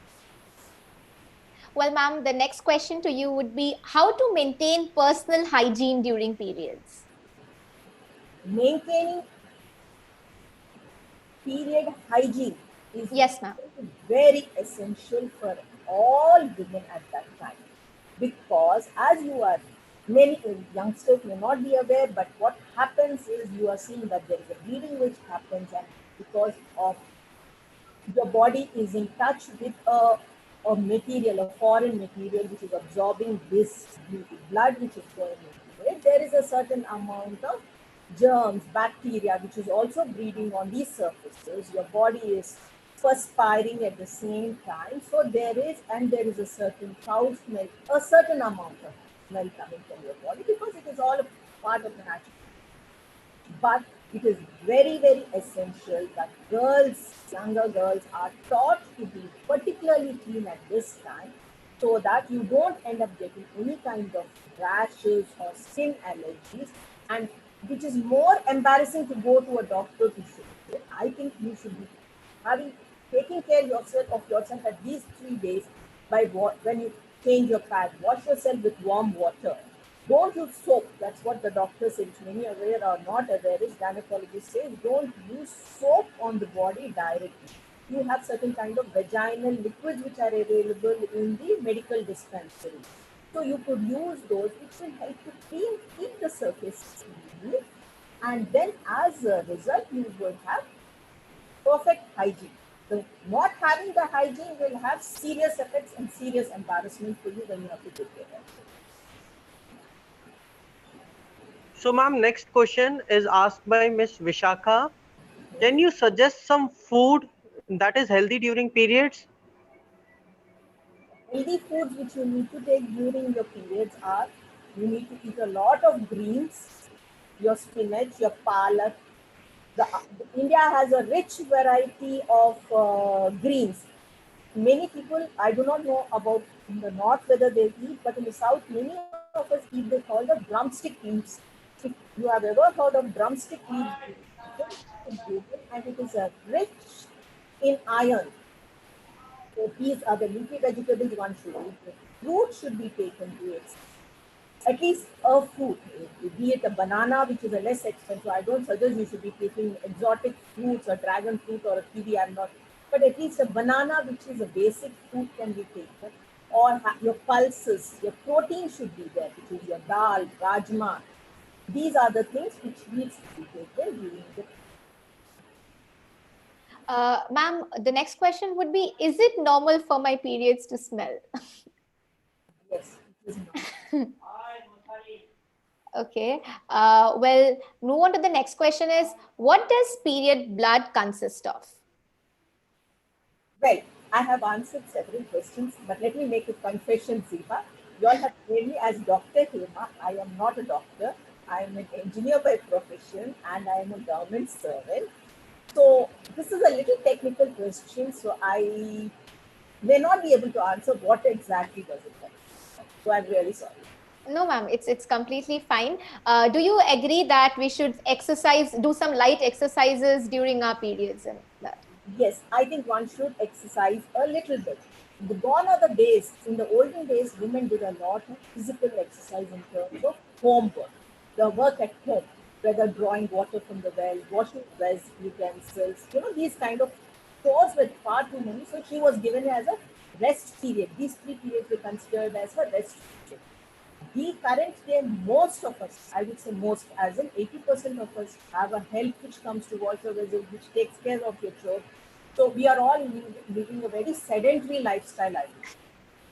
Well, ma'am, the next question to you would be how to maintain personal hygiene during periods. Maintaining period hygiene is Yes, ma'am. very essential for all women at that time, because as you are, many youngsters may not be aware, but what happens is you are seeing that there is a bleeding which happens, and because of your body is in touch with a material, a foreign material which is absorbing this blood which is going into it. There is a certain amount of germs, bacteria, which is also breeding on these surfaces. Your body is perspiring at the same time. So there is a certain foul smell, a certain amount of smell coming from your body, because it is all a part of the natural. But it is very, very essential that younger girls, are taught to be particularly clean at this time, so that you don't end up getting any kind of rashes or skin allergies, and which is more embarrassing to go to a doctor to show it. I think you should be having taking care of yourself at these 3 days by when you change your pad, wash yourself with warm water. Don't use soap. That's what the doctor says. Many aware or not aware is gynecologist says don't use soap on the body directly. You have certain kind of vaginal liquids which are available in the medical dispensary. So you could use those, which will help to keep the surface clean, and then as a result you will have perfect hygiene. So not having the hygiene will have serious effects and serious embarrassment for you when you have to take care of it. So, ma'am, next question is asked by Miss Vishakha. Can you suggest some food that is healthy during periods? Healthy foods which you need to take during your periods are: you need to eat a lot of greens, your spinach, your palak. India has a rich variety of greens. Many people, I do not know about in the north whether they eat, but in the south, many of us eat. They call the drumstick leaves. If you have ever heard of drumstick leaves, Google, and it is a rich in iron. So these are the leafy vegetables one should eat. The fruit should be taken to its at least a fruit, be it a banana, which is a less expensive. I don't suggest you should be taking exotic fruits or dragon fruit or a kiwi. I'm not, but at least a banana, which is a basic fruit, can be taken. Or your pulses, your protein should be there, which is your dal, rajma. These are the things which needs to be taken during the. Ma'am, the next question would be is it normal for my periods to smell? Yes, it is not. Okay. Well, move on to the next question is what does period blood consist of? Well, I have answered several questions, but let me make a confession, Ziva. You all have trained me as Dr. Hema. I am not a doctor. I am an engineer by profession and I am a government servant. So this is a little technical question, so I may not be able to answer what exactly does it consist of. So I'm really sorry. No, ma'am, it's completely fine. Do you agree that we should exercise, do some light exercises during our periods and that? Yes, I think one should exercise a little bit. Gone are the days. In the olden days, women did a lot of physical exercise in terms of homework, the work at home, whether drawing water from the well, washing dress utensils, these kind of chores were far too many. So she was given as a rest period. These 3 periods were considered as her rest period. The current day, most of us, I would say most, as in 80% of us, have a health which comes to water vessels, which takes care of your throat. So we are all living a very sedentary lifestyle, I would say.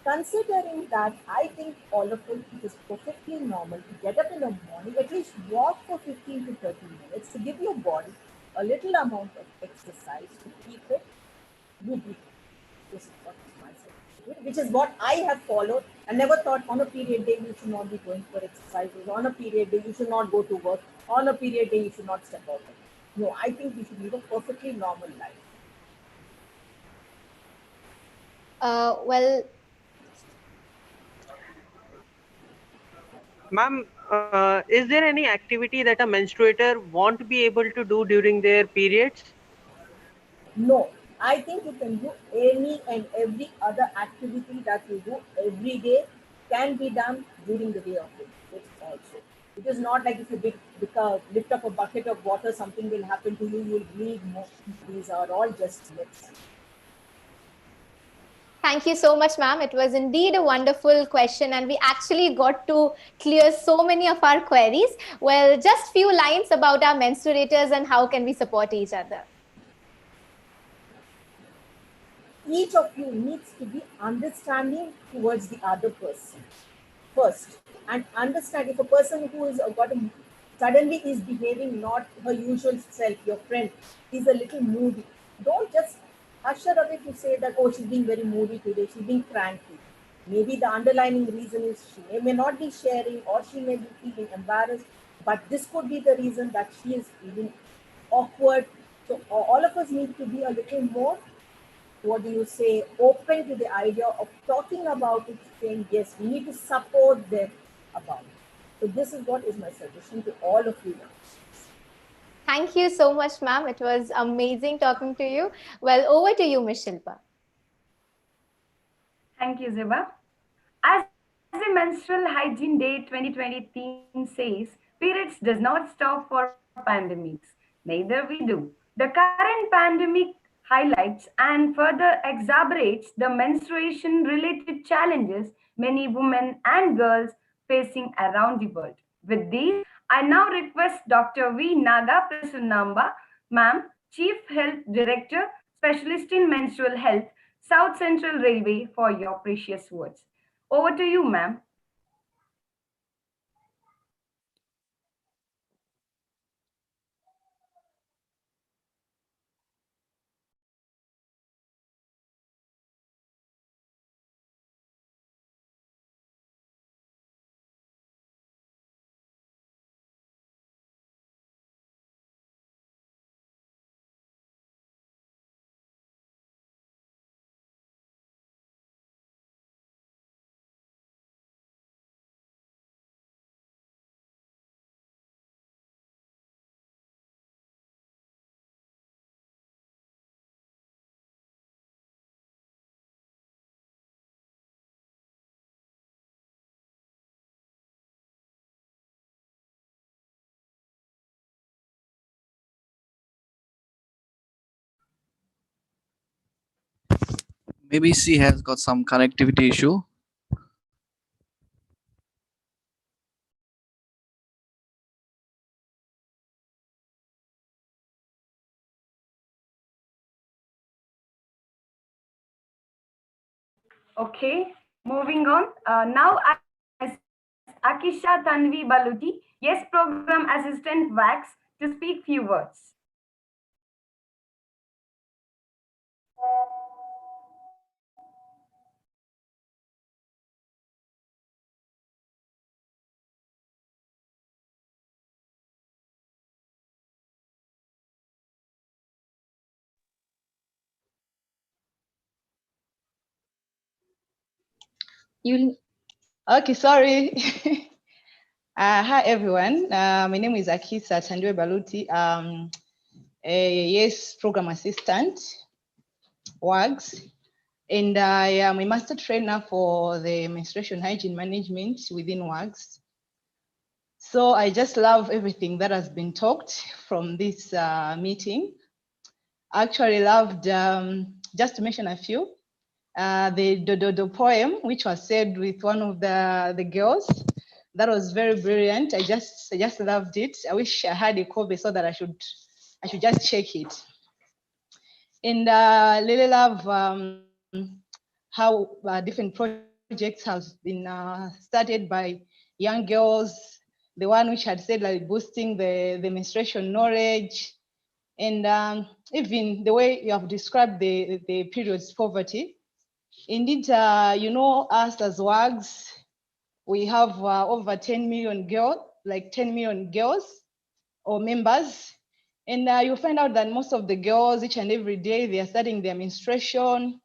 Considering that, I think all of us, it is perfectly normal to get up in the morning, at least walk for 15 to 30 minutes to give your body a little amount of exercise to keep it moving. This is what is my suggestion, which is what I have followed. I never thought on a period day you should not be going for exercises. On a period day you should not go to work. On a period day you should not step out. No, I think we should live a perfectly normal life. Well, Ma'am, is there any activity that a menstruator won't be able to do during their periods? No, I think you can do any and every other activity that you do every day can be done during the day of the week also. It is not like if you lift up a bucket of water, something will happen to you, you will bleed more. These are all just myths. thank you so much, ma'am. It was indeed a wonderful question, and we actually got to clear so many of our queries. Well, just few lines about our menstruators and how can we support each other. Each of you needs to be understanding towards the other person first, and understand if a person who is suddenly is behaving not her usual self, your friend is a little moody, don't just hush her away to say that, oh, she's being very moody today, she's being cranky. Maybe the underlying reason is she may not be sharing, or she may be feeling embarrassed, but this could be the reason that she is feeling awkward. So all of us need to be a little more, what do you say, open to the idea of talking about it, saying, yes, we need to support them about it. So this is what is my suggestion to all of you. Thank you so much, ma'am. It was amazing talking to you. Well, over to you, Ms. Shilpa. Thank you, Ziba. As the Menstrual Hygiene Day 2020 theme says, periods does not stop for pandemics. Neither we do. The current pandemic highlights and further exacerbates the menstruation-related challenges many women and girls facing around the world. With these, I now request Dr. V. Naga Prasunamba, Ma'am, Chief Health Director, Specialist in Menstrual Health, South Central Railway, for your precious words. Over to you, ma'am. Maybe she has got some connectivity issue. Okay, moving on. Now I Akisha Tanvi Baluti, yes, program assistant WAX, to speak few words. You okay? Sorry. Hi everyone. My name is Akisa Tandwe Baluti. A yes program assistant, WAGS, and I am a master trainer for the menstruation hygiene management within WAGS. So I just love everything that has been talked from this meeting. I actually loved, just to mention a few, the poem, which was said with one of the girls. That was very brilliant. I just loved it. I wish I had a copy so that I should just check it. And really love how different projects have been started by young girls. The one which had said like boosting the menstruation knowledge, and even the way you have described the periods poverty. Indeed, you know, us as WAGs, we have over 10 million girls, like 10 million girls or members. And you'll find out that most of the girls, each and every day, they are starting their menstruation.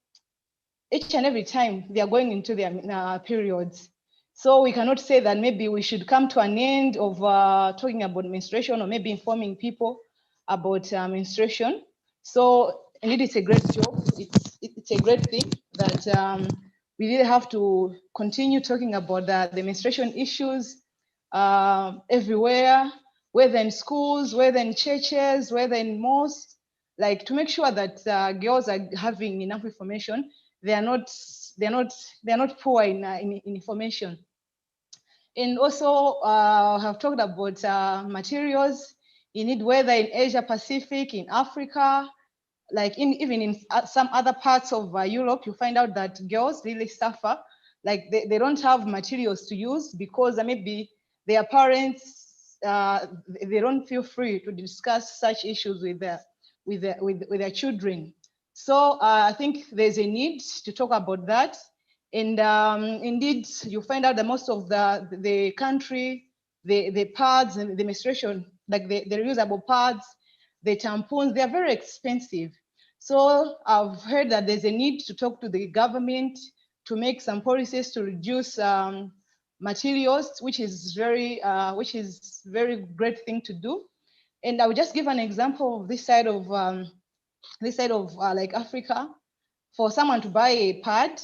Each and every time they are going into their periods. So we cannot say that maybe we should come to an end of talking about menstruation or maybe informing people about menstruation. So indeed, it's a great job. It's a great thing that we really have to continue talking about the menstruation issues everywhere, whether in schools, whether in churches, whether in mosques, like to make sure that girls are having enough information. They're not poor in information. And also have talked about materials. You need, whether in Asia Pacific, in Africa, like even in some other parts of Europe, you find out that girls really suffer. Like they don't have materials to use because maybe their parents, they don't feel free to discuss such issues with their children. So I think there's a need to talk about that. And indeed, you find out that most of the country, the pads and the menstruation, like the reusable pads, the tampons, they're very expensive. So I've heard that there's a need to talk to the government to make some policies to reduce materials, which is very great thing to do. And I will just give an example of this side of like Africa. For someone to buy a pad,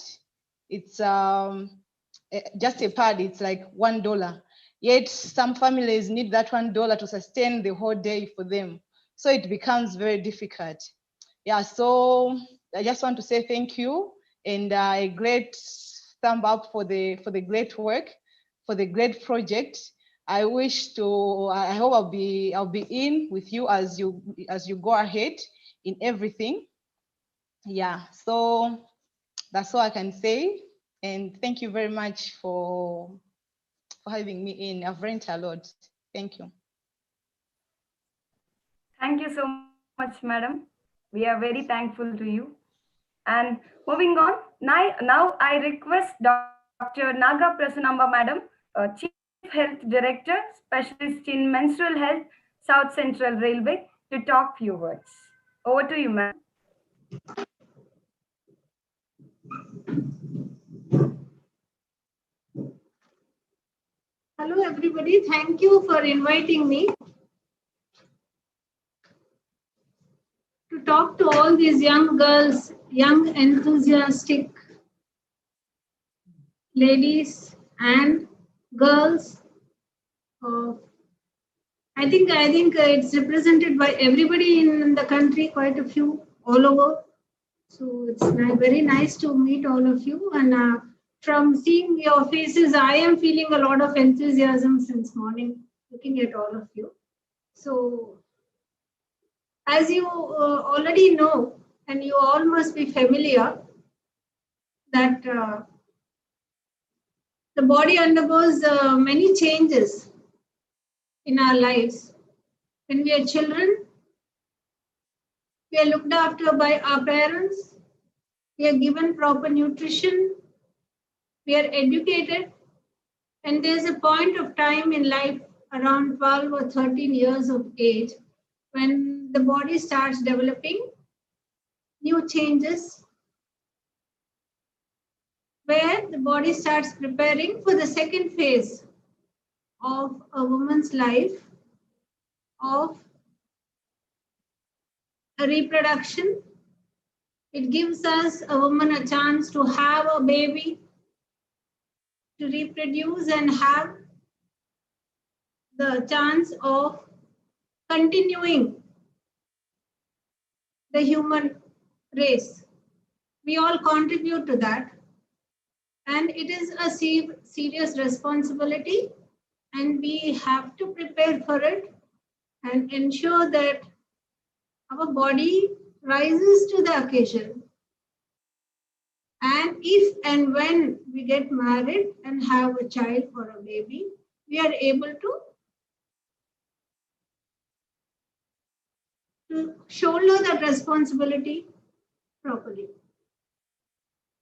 it's just a pad, it's like $1. Yet some families need that $1 to sustain the whole day for them. So it becomes very difficult. Yeah, so I just want to say thank you, and a great thumb up for the great work, for the great project. I hope I'll be in with you as you go ahead in everything. Yeah, so that's all I can say. And thank you very much for having me in. I've learned a lot. Thank you. Thank you so much, madam. We are very thankful to you. And moving on, now I request Dr. Naga Prasanamba, madam, Chief Health Director, Specialist in Menstrual Health, South Central Railway, to talk few words. Over to you, ma'am. Hello, everybody. Thank you for inviting me to talk to all these young girls, young enthusiastic ladies and girls. I think it's represented by everybody in the country, quite a few all over. So it's very nice to meet all of you. And from seeing your faces, I am feeling a lot of enthusiasm since morning, looking at all of you. So as you already know, and you all must be familiar, that the body undergoes many changes in our lives. When we are children, we are looked after by our parents, we are given proper nutrition, we are educated, and there's a point of time in life around 12 or 13 years of age when the body starts developing new changes, where the body starts preparing for the second phase of a woman's life of a reproduction. It gives us, a woman, a chance to have a baby, to reproduce and have the chance of continuing the human race. We all contribute to that. And it is a serious responsibility and we have to prepare for it and ensure that our body rises to the occasion. And if and when we get married and have a child or a baby, we are able to shoulder that responsibility properly.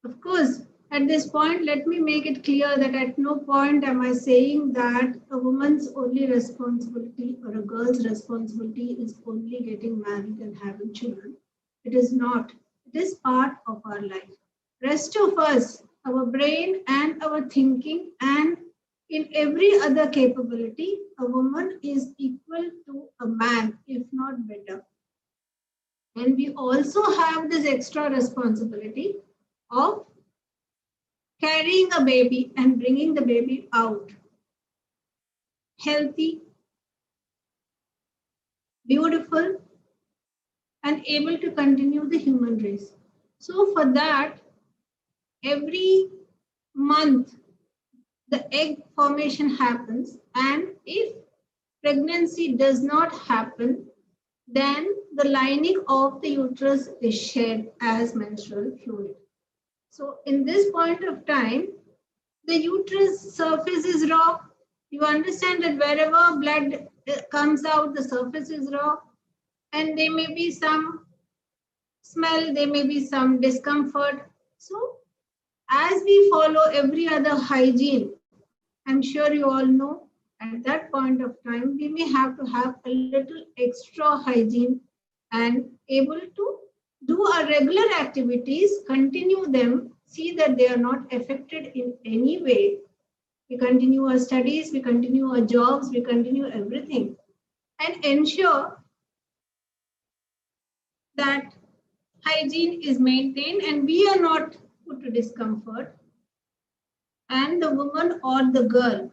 Of course, at this point, let me make it clear that at no point am I saying that a woman's only responsibility or a girl's responsibility is only getting married and having children. It is not. It is part of our life. Rest of us, our brain and our thinking and in every other capability, a woman is equal to a man, if not better. And we also have this extra responsibility of carrying a baby and bringing the baby out healthy, beautiful, and able to continue the human race. So for that, every month, the egg formation happens, and if pregnancy does not happen, then the lining of the uterus is shed as menstrual fluid. So in this point of time, the uterus surface is raw. You understand that wherever blood comes out, the surface is raw, and there may be some smell, there may be some discomfort. So as we follow every other hygiene, I'm sure you all know at that point of time, we may have to have a little extra hygiene and able to do our regular activities, continue them, see that they are not affected in any way. We continue our studies, we continue our jobs, we continue everything, and ensure that hygiene is maintained and we are not put to discomfort. And the woman or the girl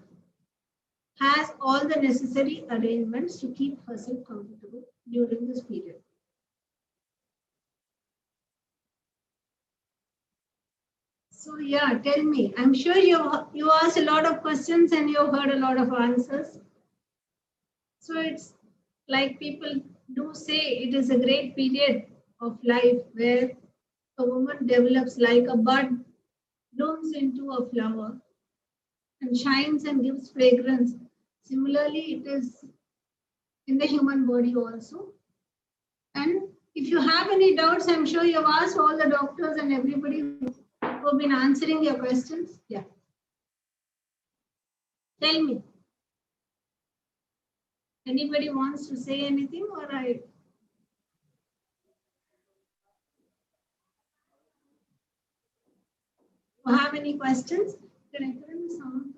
has all the necessary arrangements to keep herself comfortable during this period. So yeah, tell me. I'm sure you asked a lot of questions and you heard a lot of answers. So it's like people do say it is a great period of life where a woman develops like a bud, blooms into a flower, and shines and gives fragrance. Similarly, it is in the human body also. And if you have any doubts, I'm sure you've asked all the doctors and everybody who have been answering your questions. Yeah. Tell me. Anybody wants to say anything or I? You have any questions? Can I turn the sound?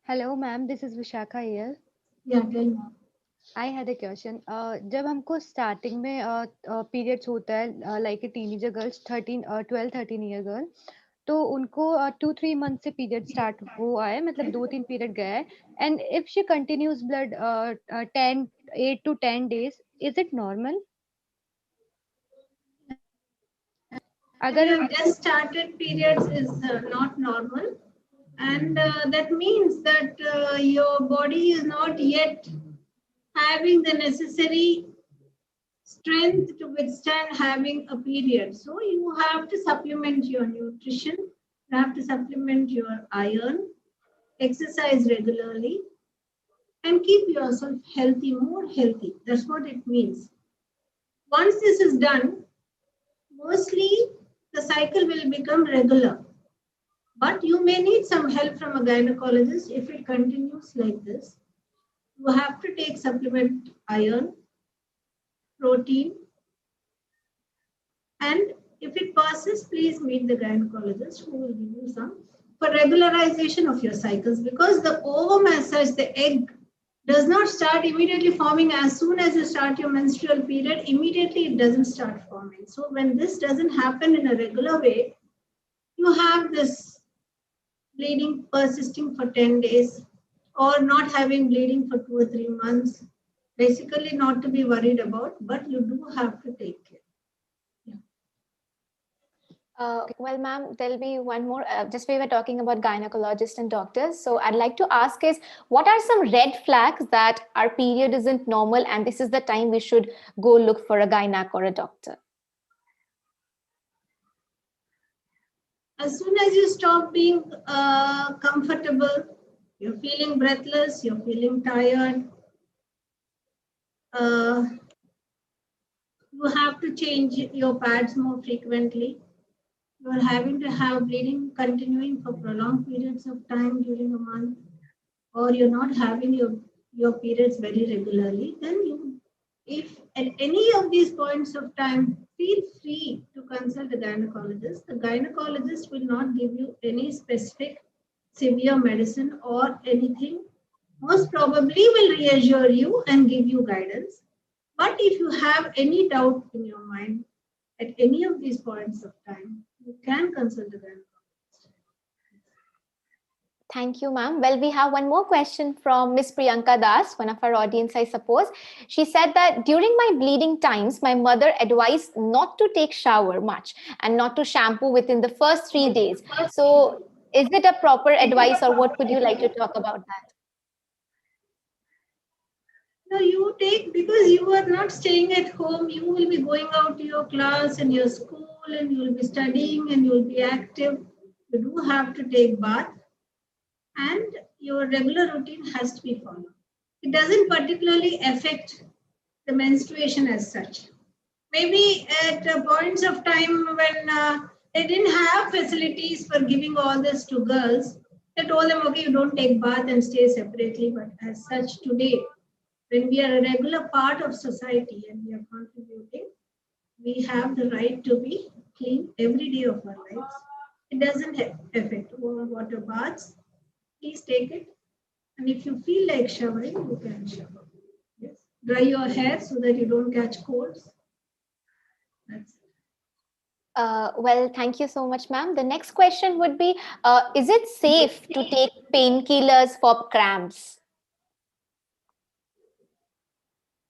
Hello, ma'am. This is Vishakha here. Yeah, tell me. I had a question. जब हमको starting में periods होता है like a teenager girls 13 year girl तो उनको 2-3 months से period start हुआ है मतलब 2-3 period गया है and if she continues blood 8 to 10 days is it normal? If you have just started periods is not normal, and that means that your body is not yet having the necessary strength to withstand having a period. So you have to supplement your nutrition, you have to supplement your iron, exercise regularly, and keep yourself healthy, more healthy. That's what it means. Once this is done, mostly the cycle will become regular. But you may need some help from a gynecologist if it continues like this. You have to take supplement iron, protein, and if it passes, please meet the gynecologist who will give you some for regularization of your cycles, because the ovum as such, the egg, does not start immediately forming as soon as you start your menstrual period. Immediately it doesn't start forming. So when this doesn't happen in a regular way, you have this bleeding persisting for 10 days, or not having bleeding for 2 or 3 months. Basically, not to be worried about, but you do have to take care. Well, ma'am, there'll be one more. Just we were talking about gynecologists and doctors. So I'd like to ask is, what are some red flags that our period isn't normal and this is the time we should go look for a gynac or a doctor? As soon as you stop being comfortable, you're feeling breathless, you're feeling tired, you have to change your pads more frequently. You are having to have bleeding continuing for prolonged periods of time during a month, or you're not having your periods very regularly, then you, if at any of these points of time, feel free to consult a gynecologist. The gynecologist will not give you any specific severe medicine or anything. Most probably will reassure you and give you guidance. But if you have any doubt in your mind at any of these points of time, you can consult a gynecologist. Thank you, ma'am. Well, we have one more question from Miss Priyanka Das, one of our audience, I suppose. She said that during my bleeding times, my mother advised not to take shower much and not to shampoo within the first 3 days. So is it a proper advice, or what would you like to talk about that? No, you take, because you are not staying at home, you will be going out to your class and your school, and you will be studying and you will be active. You do have to take bath, and your regular routine has to be followed. It doesn't particularly affect the menstruation as such. Maybe at points of time when they didn't have facilities for giving all this to girls, they told them, okay, you don't take bath and stay separately. But as such, today, when we are a regular part of society and we are contributing, we have the right to be clean every day of our lives. It doesn't affect warm water baths. Please take it. And if you feel like showering, you can shower. Yes. Dry your hair so that you don't catch colds. That's it. Well, thank you so much, ma'am. The next question would be, is it safe to take painkillers for cramps?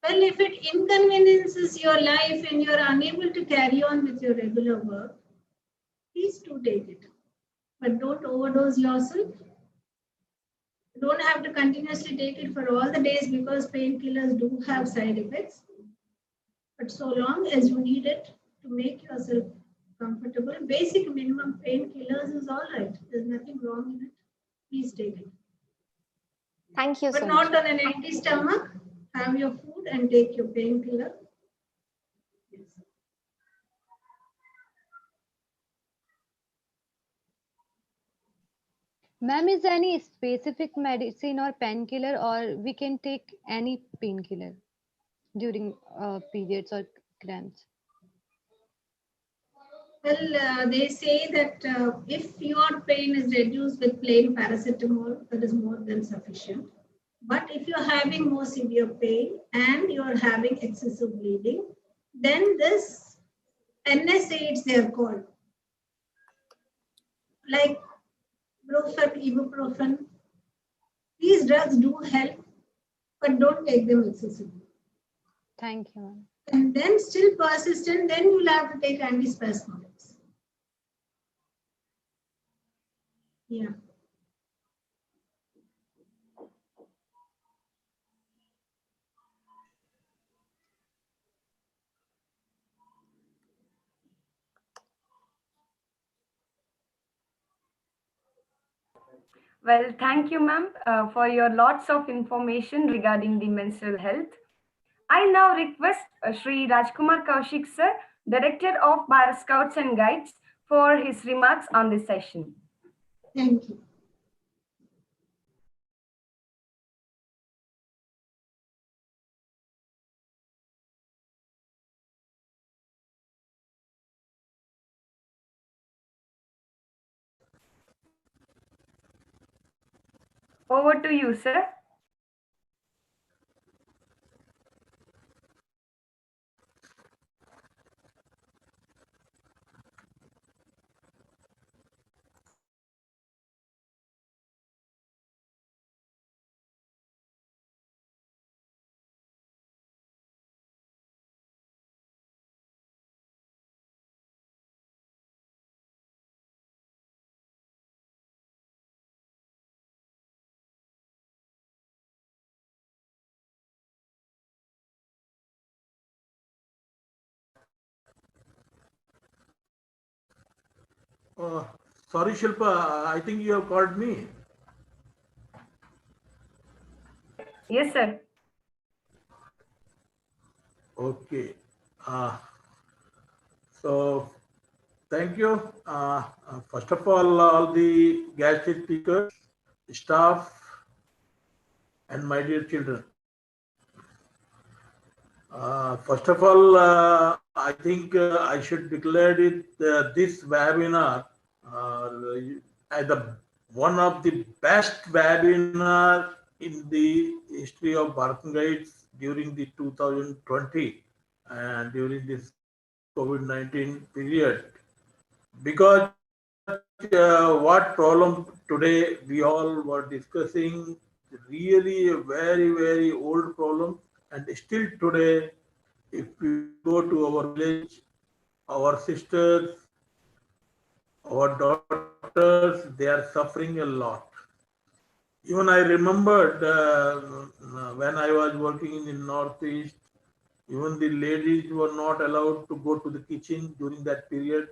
Well, if it inconveniences your life and you're unable to carry on with your regular work, please do take it. But don't overdose yourself. You don't have to continuously take it for all the days, because painkillers do have side effects. But so long as you need it to make yourself comfortable, basic minimum painkillers is all right. There's nothing wrong in it. Please take it. Thank you but so not much. on an empty stomach. Have your food and take your painkiller. Yes. Ma'am, is there any specific medicine or painkiller, or we can take any painkiller during periods or cramps? Well, they say that if your pain is reduced with plain paracetamol, that is more than sufficient. But if you're having more severe pain and you're having excessive bleeding, then this NSAIDs, they are called, like Brufen, ibuprofen. These drugs do help, but don't take them excessively. Thank you, ma'am. And then still persistent, then you'll have to take antispasmodics. Yeah. Well, thank you, ma'am, for your lots of information regarding the menstrual health. I now request Shri Rajkumar Kaushik sir, Director of Bar Scouts and Guides, for his remarks on this session. Thank you. Over to you, sir. Sorry, Shilpa, I think you have called me. Yes, sir. Okay. So, thank you. First of all the guest speakers, staff, and my dear children. First of all, I think I should declare it this webinar as one of the best webinar in the history of Bharat Guides during the 2020 and during this COVID-19 period. Because what problem today we all were discussing really a very old problem, and still today if we go to our village, our sisters, our daughters, they are suffering a lot. Even I remembered when I was working in the northeast, even the ladies were not allowed to go to the kitchen during that period.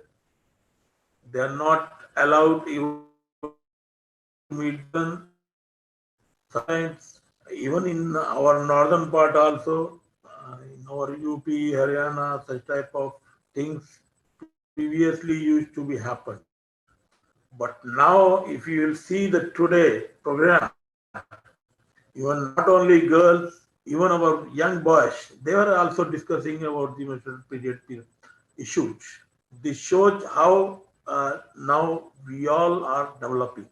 They are not allowed even to meet the children. Sometimes, even in our northern part also, in our UP, Haryana, such type of things previously used to be happen. But now, if you will see the today program, even not only girls, even our young boys, they were also discussing about the menstrual period issues. This shows how now we all are developing.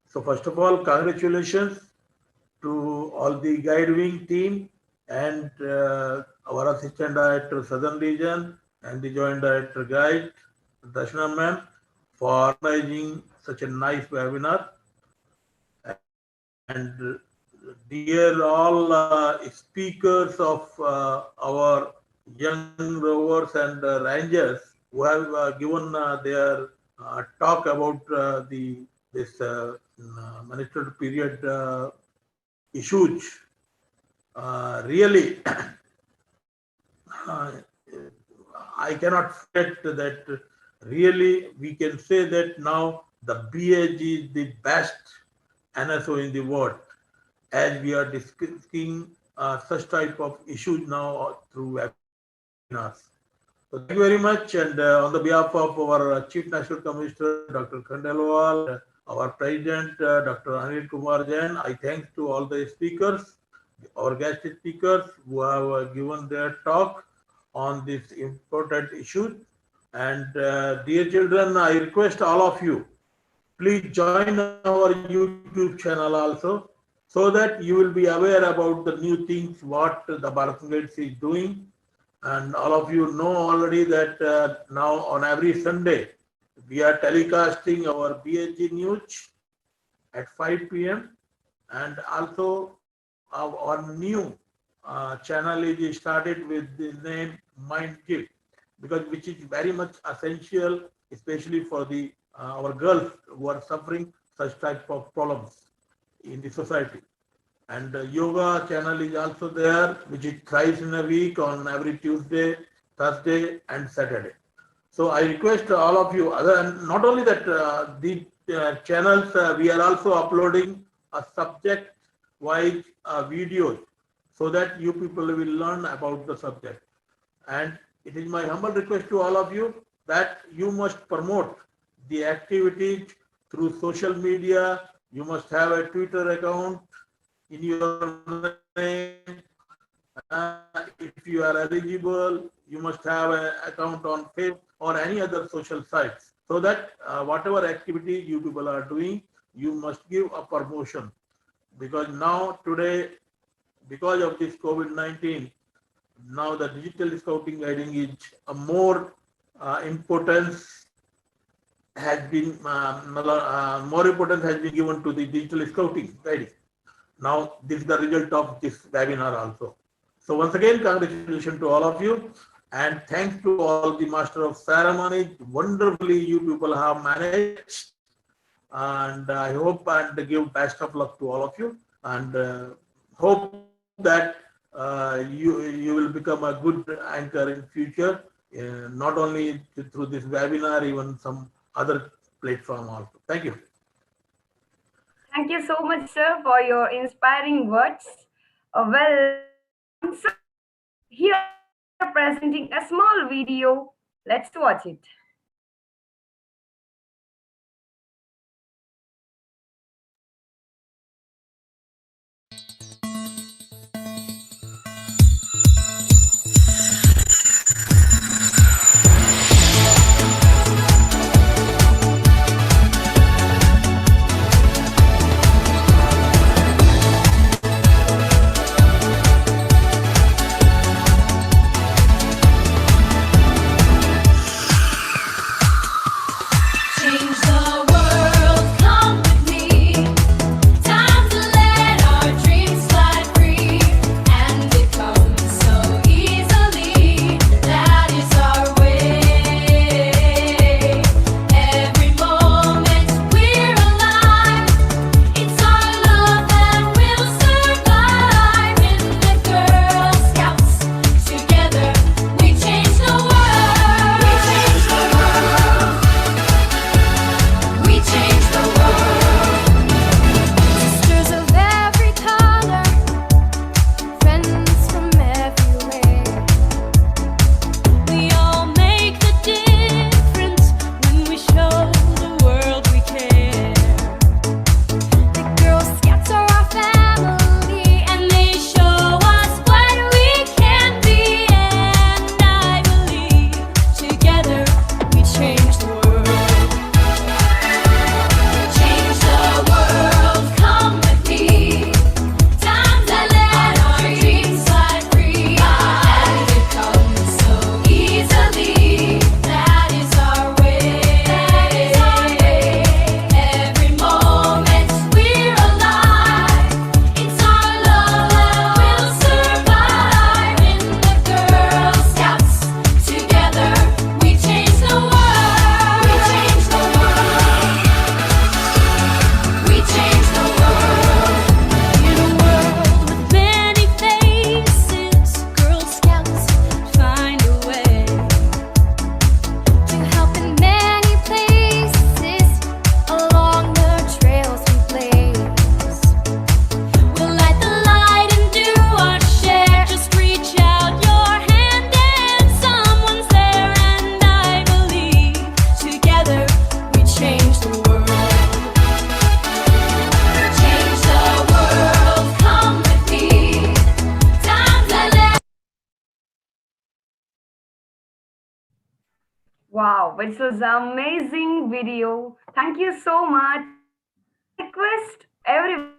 So first of all, congratulations to all the guide wing team and our assistant director Southern Region and the joint director guide Dashna ma'am for organizing such a nice webinar. And dear all speakers of our young rovers and rangers who have given their talk about the this menstrual period issues. Really, uh, I cannot forget that really we can say that now the BAG is the best NSO in the world as we are discussing such type of issues now through webinars. So thank you very much. And on the behalf of our Chief National Commissioner, Dr. Khandelwal, and our President, Dr. Anil Kumar Jain, I thank to all the speakers, our guest speakers who have given their talk on this important issue. And dear children, I request all of you, please join our YouTube channel also, so that you will be aware about the new things what the Bharat Guides is doing. And all of you know already that now on every Sunday we are telecasting our BHG news at 5 p.m. and also our new channel is started with the name Mind Gift, because which is very much essential, especially for the our girls who are suffering such type of problems in the society. And yoga channel is also there, which is thrice in a week on every Tuesday, Thursday, and Saturday. So I request all of you, not only that, the channels, we are also uploading a subject-wise videos so that you people will learn about the subject. And it is my humble request to all of you that you must promote the activities through social media. You must have a Twitter account in your name. If you are eligible, you must have an account on Facebook or any other social sites, so that whatever activity you people are doing, you must give a promotion. Because now today, because of this COVID-19, now the digital scouting guiding is a more importance has been more importance has been given to the digital scouting guiding. Now, this is the result of this webinar also. So once again, congratulations to all of you, and thanks to all the master of ceremonies. Wonderfully, you people have managed, and I hope and give best of luck to all of you, and hope that you will become a good anchor in future, not only through this webinar, even some other platform also. Thank you. Thank you so much, sir, for your inspiring words. So here we are presenting a small video. Let's watch it. Change the world, come with me. Time to let our dreams fly free. And it comes so easily. That is our way. Every moment we're alive. It's our love that will survive. In the Girl Scouts, together we change the world. We change the world. We change the world. Sisters of every color, friends from everywhere. We all make the difference when we show the world we care. The Girl Scouts are our family, and they show us what we can be. And I believe together we change the world. Change the world, come with me. Time to let our dreams fly free. And it comes so easily. That is our way. Every moment we're alive. It's our love that will survive. In the Girl Scouts, together we change the world. We change the world. We change the world. In a world with many faces, Girl Scouts find a way to help in many places along the trails we blaze. We'll light the light and do our share. Just reach out your hand and someone's there. And I believe together we change the world. Change the world, come with me. Time to let Wow, it was an amazing video. Thank you so much. Request everyone,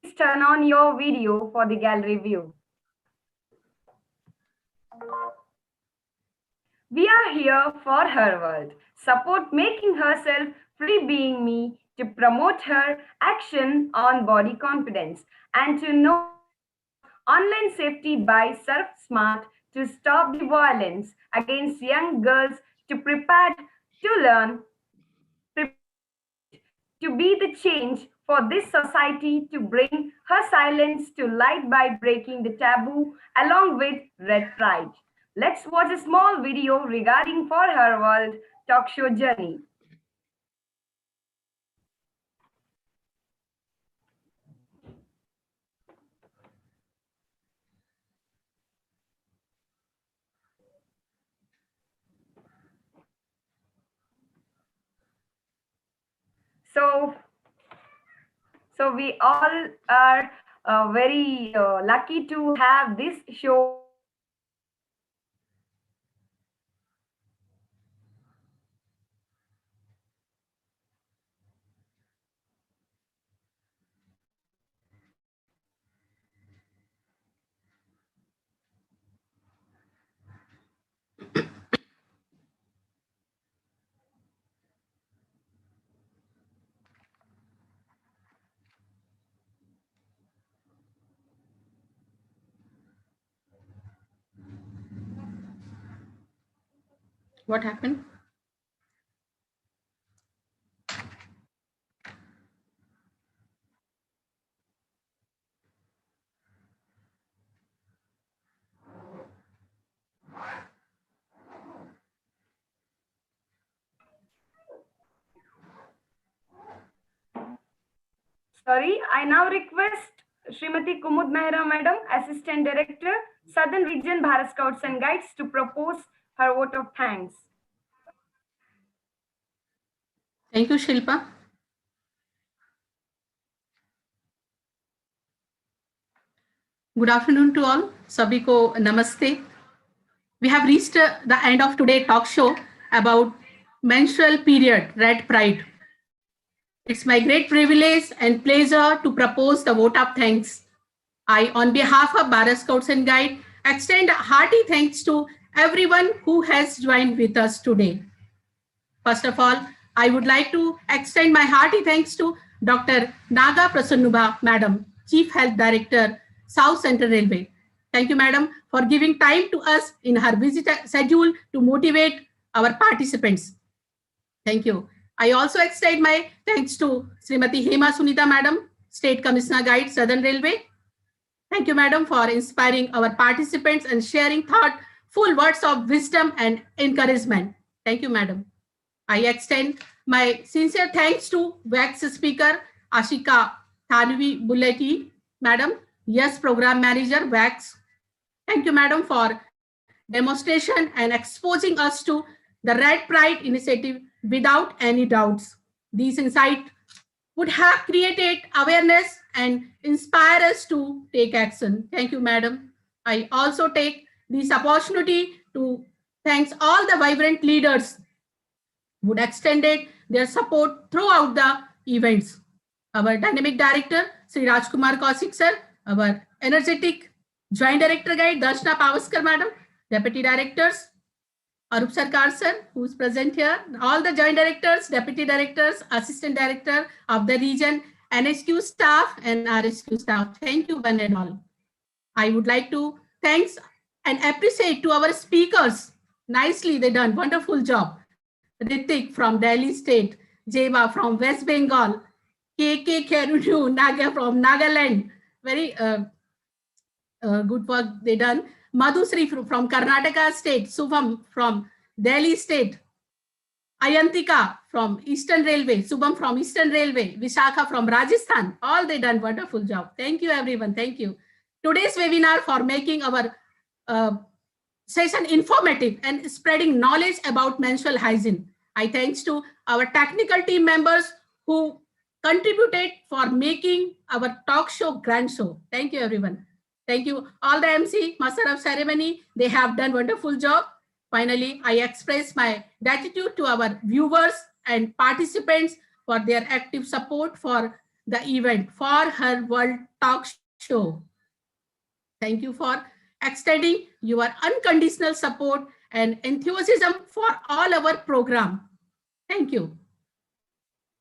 please turn on your video for the gallery view. We are here for her world. Support making herself free being me to promote her action on body confidence and to know online safety by Surf Smart to stop the violence against young girls to prepare to learn to be the change for this society to bring her silence to light by breaking the taboo along with Red Pride. Let's watch a small video regarding For Her World talk show journey. So, so we all are very lucky to have this show. What happened? Sorry, I now request Srimati Kumud Mehra Madam, Assistant Director, Southern Region Bharat Scouts and Guides, to propose her vote of thanks. Thank you, Shilpa. Good afternoon to all. Sabhi ko namaste. We have reached the end of today's talk show about menstrual period, Red Pride. It's my great privilege and pleasure to propose the vote of thanks. I, on behalf of Bharat Scouts and Guide, extend a hearty thanks to everyone who has joined with us today. First of all, I would like to extend my hearty thanks to Dr. Naga Prasannuba, Madam, Chief Health Director, South Central Railway. Thank you, Madam, for giving time to us in her busy schedule to motivate our participants. Thank you. I also extend my thanks to Srimati Hema Sunita, Madam, State Commissioner Guide, Southern Railway. Thank you, Madam, for inspiring our participants and sharing thoughtful words of wisdom and encouragement. Thank you, Madam. I extend my sincere thanks to WACS Speaker Ashika Thanvi Buleti, Madam, Yes Program Manager, WACS. Thank you, Madam, for demonstration and exposing us to the Red Pride initiative without any doubts. These insights would have created awareness and inspire us to take action. Thank you, Madam. I also take this opportunity to thank all the vibrant leaders who extended their support throughout the events. Our Dynamic Director, Sri Rajkumar Kaushik Sir, our energetic Joint Director Guide, Darshana Pavaskar Madam, Deputy Directors, Arup Sarkar Sir, who is present here, all the Joint Directors, Deputy Directors, Assistant Director of the region, NSQ staff and RSQ staff. Thank you one and all. I would like to thanks and appreciate to our speakers. Nicely they done, wonderful job. Ritik from Delhi State, Jeva from West Bengal, KK Kerunu Naga from Nagaland. Very good work they done. Madhusri from Karnataka State, Subham from Delhi State, Ayantika from Eastern Railway, Subham from Eastern Railway, Vishakha from Rajasthan. All they done wonderful job. Thank you everyone. Thank you. Today's webinar for making our session informative and spreading knowledge about menstrual hygiene. I thanks to our technical team members who contributed for making our talk show grand show. Thank you everyone. Thank you all the MC, Master of Ceremony. They have done wonderful job. Finally, I express my gratitude to our viewers and participants for their active support for the event, for her World Talk Show. Thank you for extending your unconditional support and enthusiasm for all our program. Thank you.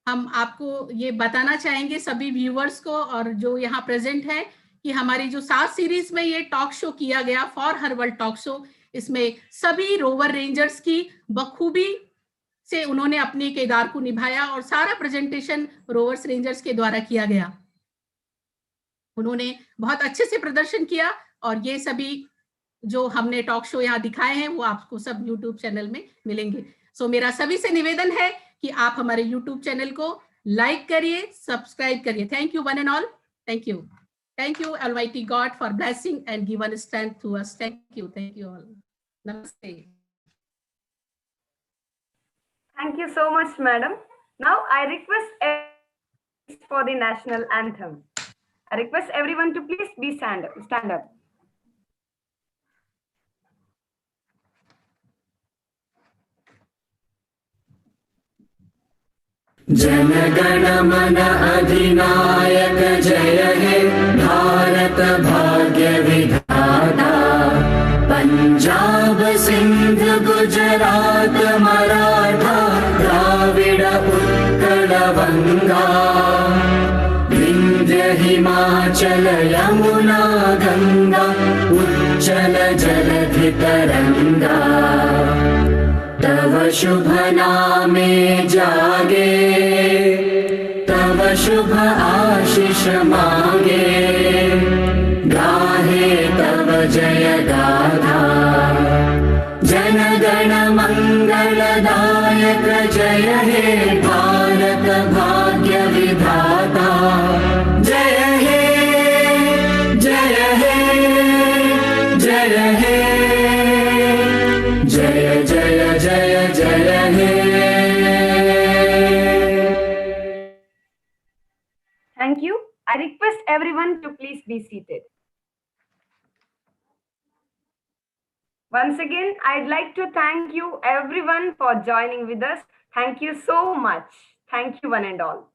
हम आपको ये बताना चाहेंगे सभी viewers को और जो यहाँ प्रेजेंट हैं कि हमारी जो 7 सीरीज में ये टॉक शो किया गया for her world talk show, इसमें सभी रोवर रेंजर्स की बखूबी से उन्होंने अपने किरदार को निभाया और सारा प्रेजेंटेशन रोवर्स रेंजर्स के द्वारा किया गया. उन्होंने बहुत अच्छे से प्रदर्शन किया और ये सभी जो हमने टॉक शो यहाँ दिखाए हैं वो आपको सब यूट्यूब चैनल में मिलेंगे. सो मेरा सभी से निवेदन है कि आप हमारे यूट्यूब चैनल को लाइक करिए, सब्सक्राइब करिए. Thank you one and all. Thank you. Thank you, Almighty God, for blessing and given strength to us. Thank you all. Namaste. Thank you so much, Madam. Now I request for the national anthem. I request everyone to please be stand up. Jana Gana मन अधिनायक जय हे भारत भाग्य विधाता. पंजाब सिंध गुजरात मराठा द्राविड उत्कल बंगा. विंध्य हिमाचल यमुना गंगा उच्चल जलधि तरंगा. तव शुभ नामे जागे, तव शुभ आशीष मांगे. गाहे तव जय गाथा. जन गण मंगलदायक जय हे भारत भाग्य विधाता. I request everyone to please be seated. Once again, I'd like to thank you everyone for joining with us. Thank you so much. Thank you, one and all.